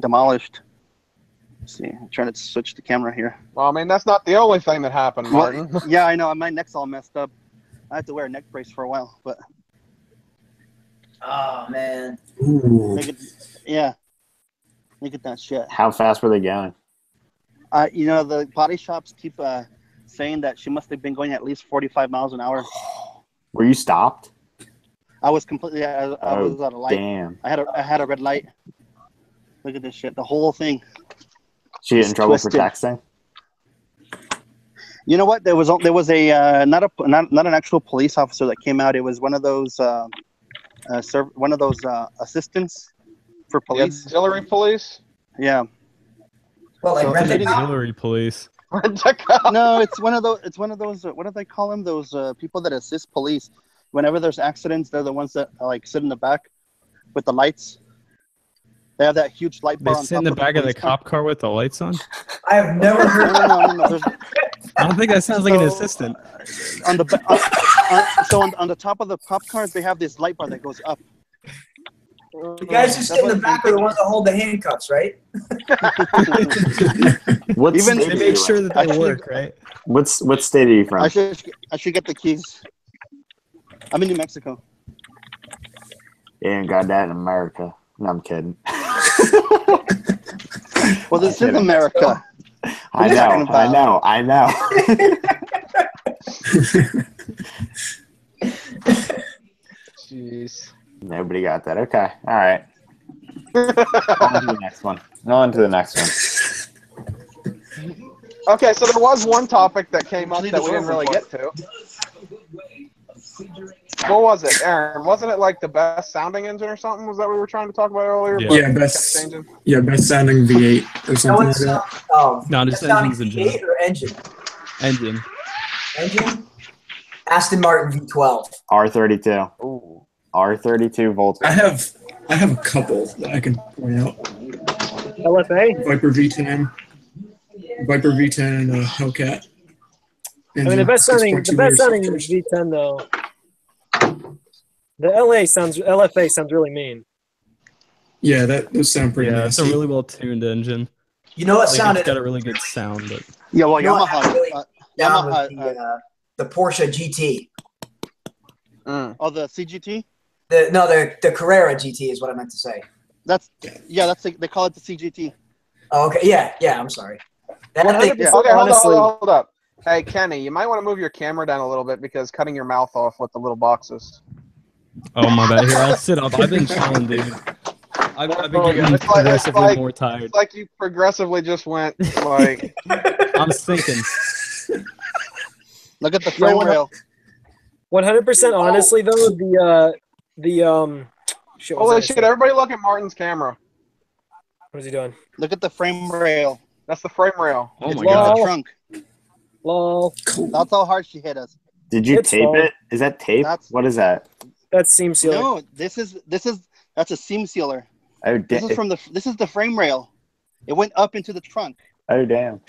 demolished. Let's see, I'm trying to switch the camera here. Well, I mean, that's not the only thing that happened, Martin. Well, yeah, I know. My neck's all messed up. I had to wear a neck brace for a while, but Oh man. Ooh. look at that shit. How fast were they going? The body shops keep saying that she must have been going at least 45 miles an hour. Were you stopped? I was completely. I was at a light. Damn. I had a red light. Look at this shit. The whole thing. She get in It's trouble twisted. for texting? You know what? There was a not an actual police officer that came out. It was one of those assistants for The police. auxiliary police? Yeah. Well, like So rent a the cop. auxiliary police. No, it's one of those. What do they call them? Those people that assist police. Whenever there's accidents, they're the ones that like sit in the back with the lights. They have that huge light They bar on sit top in the of back of the police car. cop car with the lights on. I have never heard. No. I don't think that sounds like an So- assistant. On the on the top of the cop cars, they have this light bar that goes up. The guys who sit in the back are the ones that hold the handcuffs, right? What Even- state They are make you sure in? that they Actually- work, right? What state are you from? I should get the keys. I'm in New Mexico. You ain't got that in America. No, I'm kidding. Well, this is kidding. America. I are you talking know. about? Jeez. Nobody got that. Okay. All right. On to the next one. On to the next one. Okay, so there was one topic that came up that we didn't really get to. What was it, Aaron? Wasn't it like the best sounding engine or something? Was that what we were trying to talk about earlier? Yeah. but Yeah, it best. kept changing? Yeah, best sounding V8 or No, something like it's that. No, just best sounding engines in V8 or engine? Engine. Engine. Aston Martin V12. R32. Ooh. R32 volts. I have a couple that I can point out. LFA. Viper V10, and a Hellcat. I mean, the best sounding Engine, V10 though. The LFA sounds really mean. Yeah, those sound pretty Yeah, it's a nasty. really well tuned engine. You know what Like, sounded? it's got a really good sound, but Yeah, well, You know what Yamaha. really down Yamaha. with the Porsche GT. Mm. Oh, the CGT. The Carrera GT is what I meant to say. They call it the CGT. Oh, okay. Yeah. I'm sorry. That thing, 100%. Okay, Honestly, hold up. Hey, Kenny, you might want to move your camera down a little bit because cutting your mouth off with the little boxes. oh my bad. Here, I'll sit up. I've been chilling, dude. I've been getting It's like- progressively it's like- more tired. It's like you progressively just went like. I'm thinking. Look at the frame rail. 100% honestly though, shit, what was I Holy gonna shit! say? Everybody look at Martin's camera. What is he doing? Look at the frame rail. That's the frame rail. Oh It's my in the god. Wow. trunk. Lol. That's how hard she hit us. Did you It's tape fine. it? Is that tape? That's- What is that? That seems silly. No, that's a seam sealer. Oh, This is the frame rail. It went up into the trunk. Oh, damn.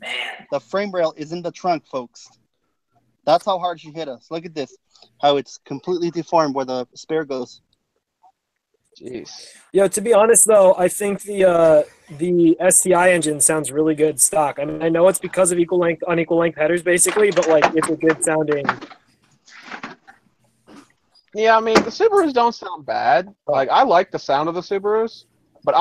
man. The frame rail is in the trunk, folks. That's how hard she hit us. Look at this. How it's completely deformed where the spare goes. Jeez. Yo, to be honest though, I think the STI engine sounds really good stock. I mean, I know it's because of unequal length headers basically, but like it's a good sounding. Yeah, I mean the Subarus don't sound bad. Like I like the sound of the Subarus, but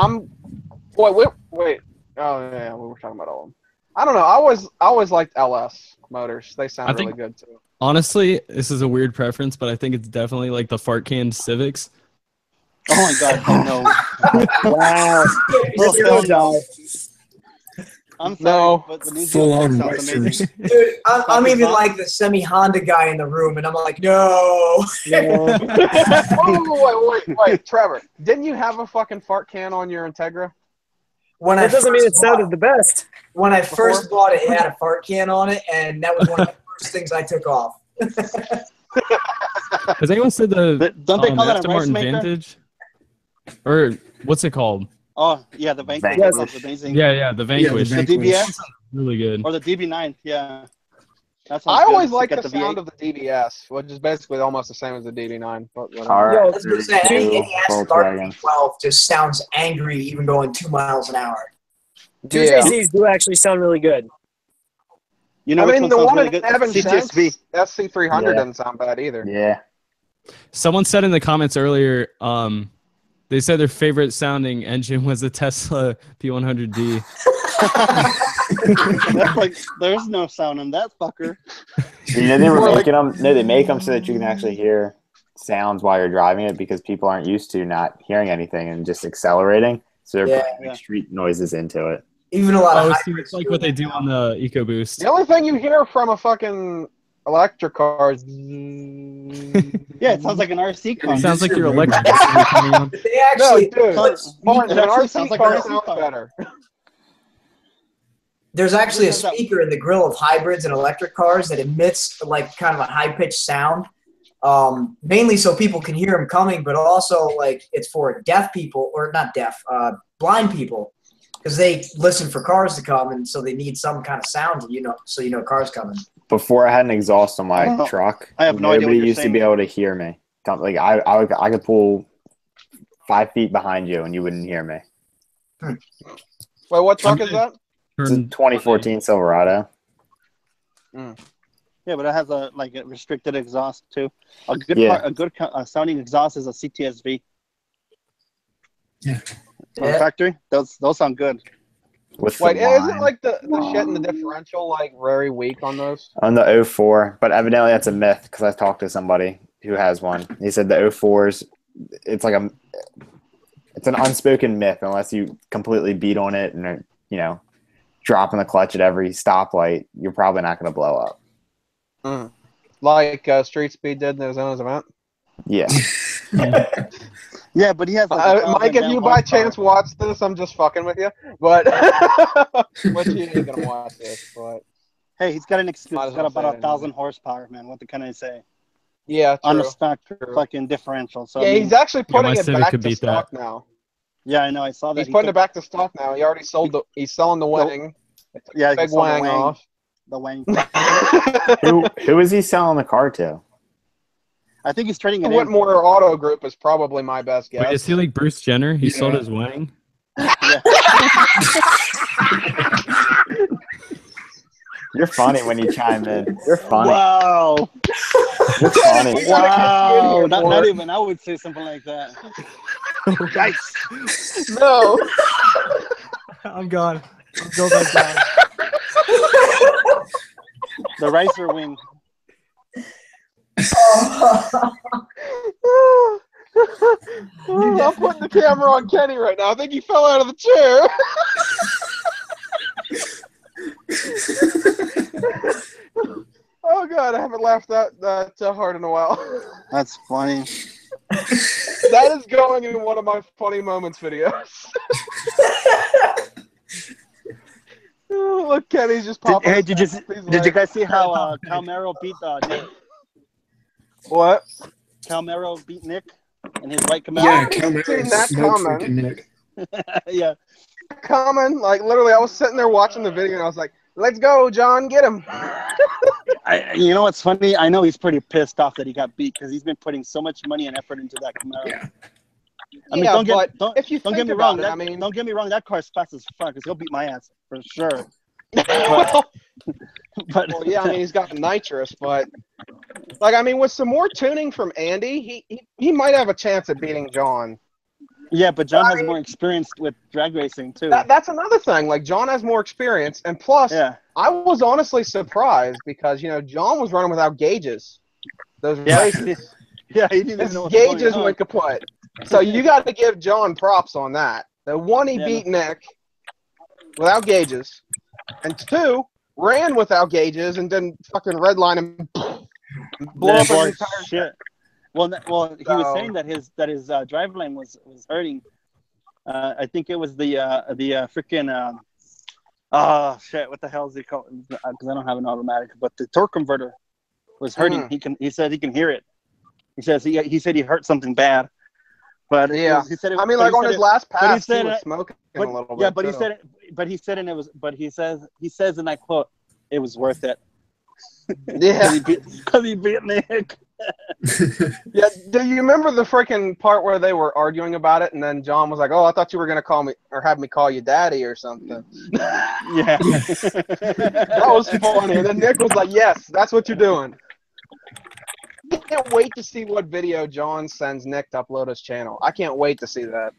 wait. Oh yeah, we were talking about all of them. I don't know. I always liked LS motors. They sound I really think- good too. Honestly, this is a weird preference, but I think it's definitely like the fart can Civics. Oh my god, oh no. Wow. Well, You're hell gonna no. die. I'm sorry, No. but the new Full on sounds amazing. wipers. Dude, I'm even Huh? like the semi-Honda guy in the room, and I'm like, no. No. Wait, Trevor, didn't you have a fucking fart can on your Integra? When That doesn't mean it first bought- sounded the best. When I first bought it, it had a fart can on it, and that was one of the first things I took off. Has anyone said the Don't they call that a Aston rice Martin maker? Vantage? Or what's it called? Oh yeah, the Vanquish. Vanquish. Sounds amazing. Yeah, the Vanquish. the The Vanquish. DBS Really good. or the DB9. Yeah. That sounds I good. always It's like got the V8. sound of the DBS, which is basically almost the same as the DB9. But whatever. Car Yo, let's just say any Aston Martin Volkswagen. V12 just sounds angry even going 2 miles an hour. Two Yeah. JZs do actually sound really good. You know I which mean, one the sounds one really in good? Evan Shanks, CTSV. SC300 Yeah. doesn't sound bad either. Yeah. Someone said in the comments earlier, they said their favorite sounding engine was the Tesla P100D. That's like there's no sound in that fucker. You know, they were Or like- making them. No, they make them so that you can actually hear sounds while you're driving it because people aren't used to not hearing anything and just accelerating. So they're Yeah. putting like, street noises into it. Even a lot of Oh, hybrids see, it's like do what they that do now. on the EcoBoost. The only thing you hear from a fucking electric car is. Yeah, it sounds like an RC car. It sounds like your Road electric rage. is coming on. But they No, actually, dude. Sounds- Barnes, it an actually RC sounds like car an RC sounds car. better. there's actually a Who says that? speaker in the grill of hybrids and electric cars that emits like kind of a high pitched sound. Mainly so people can hear them coming, but also like it's for deaf people or not deaf, blind people, because they listen for cars to come, and so they need some kind of sound, so cars coming. Before I had an exhaust on I don't my know. truck, I have no idea what nobody you're used to saying. be able to hear me. Like I could pull 5 feet behind you and you wouldn't hear me. Wait, what truck is that? It's a 2014 Silverado. Yeah, but it has a restricted exhaust too. A good Yeah. sounding exhaust is a CTSV. Yeah. From Yeah. factory. Those sound good. With Wait, the isn't line. like the shit in the differential like very weak on those? On the 04, but evidently that's a myth because I talked to somebody who has one. He said the 04s, it's like it's an unspoken myth unless you completely beat on it and dropping the clutch at every stoplight, you're probably not going to blow up. Like Street Speed did in the Arizona's event. Yeah. Yeah, but he has like Mike, if you by chance watch this, I'm just fucking with you. But which you ain't gonna watch this, but Hey, he's got an excuse. Might He's as got well about say it 1,000 horsepower, man. What can I say? yeah, On true. a stock True. fucking differential. So Yeah, I mean, he's actually Yeah, my putting it Civic back could to beat stock that. now. yeah, I know. I saw that. He's He putting took it back to stock now. He already sold the. He's selling the wing. Yeah, he Big sold the wang wang. off. the wang. Who is he selling the car to? I think he's trading it in. Whitmore Auto Group is probably my best guess. Wait, is he like Bruce Jenner? He sold Yeah. his wang? Yeah. You're funny when you chime in. You're funny. Wow. You're funny. Wow. Not More. even I would say something like that. Yikes. No. I'm gone. I'm going back down. The ricer wing. I'm putting the camera on Kenny right now. I think he fell out of the chair. Oh god, I haven't laughed that hard in a while. That's funny. That is going in one of my funny moments videos. Look, Kenny's just popping. Did you guys see how Calmero beat Nick? What? Calmero beat Nick and his white Camaro? Yeah, Seen Camaro that smoked coming. freaking Nick. Yeah. Coming, like literally, I was sitting there watching the video and I was like, "Let's go, John, get him." You know what's funny? I know he's pretty pissed off that he got beat because he's been putting so much money and effort into that Camaro. Yeah. I mean, Yeah, don't but get if you don't think get me wrong. about it, That, I mean- don't get me wrong. That car's fast as fuck. Cause he'll beat my ass for sure. well, But yeah, I mean, he's got nitrous, but like, I mean, with some more tuning from Andy, he might have a chance at beating John. yeah, but John has more experience with drag racing too. That's another thing. Like, John has more experience, and plus, Yeah. I was honestly surprised because John was running without gauges. Those Yeah. races, Yeah, he didn't his even know what gauges was went kaput. So you got to give John props on that. The one, he Yeah, beat Nick without gauges, and two, ran without gauges and then fucking redline him, blow up his entire shit. Well, he was So- saying that his drive lane was hurting. I think it was the freaking shit. What the hell is it called? Because I don't have an automatic, but the torque converter was hurting. He said he can hear it. He said he hurt something bad. But yeah, he said it, I mean, like on his last pass, he was smoking a little bit. Yeah, but he said he says, and I quote, "It was worth it." Yeah, because he beat Nick. Yeah, do you remember the freaking part where they were arguing about it, and then John was like, "Oh, I thought you were gonna call me or have me call you Daddy or something." Yeah, that was funny. And then Nick was like, "Yes, that's what you're doing." I can't wait to see what video John sends Nick to upload his channel. I can't wait to see that.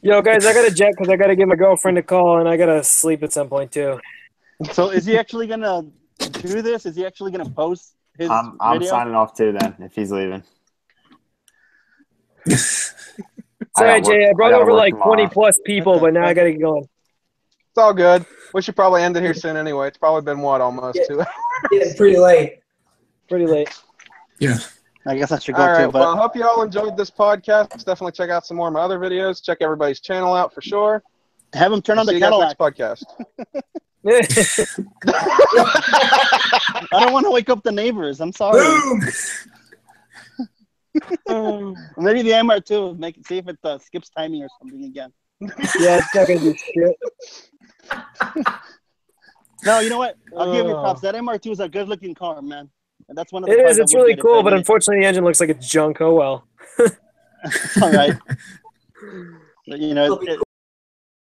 Yo, guys, I got to jet because I got to give my girlfriend a call and I got to sleep at some point too. So is he actually gonna do this? Is he actually gonna post his I'm video? signing off too then if he's leaving. Sorry, Jay, I brought over like tomorrow. 20 plus people, but now I got to get going. It's all good. We should probably end it here soon anyway. It's probably been almost 2 hours. It's pretty late. Pretty late. Yeah. I guess I should go All right. too. But Well, I hope you all enjoyed this podcast. Definitely check out some more of my other videos. Check everybody's channel out for sure. have him turn on See the you guys Cadillac. next podcast. I don't want to wake up the neighbors. I'm sorry. Boom! Maybe the MR2 see if it skips timing or something again. Yeah, it's not going to do shit. No, you know what? I'll give you props. That MR2 is a good-looking car, man. And that's one of the It cars is. I It's would really get if cool, I but needed- unfortunately the engine looks like it's junk. Oh well. All right. But, you know, It'll be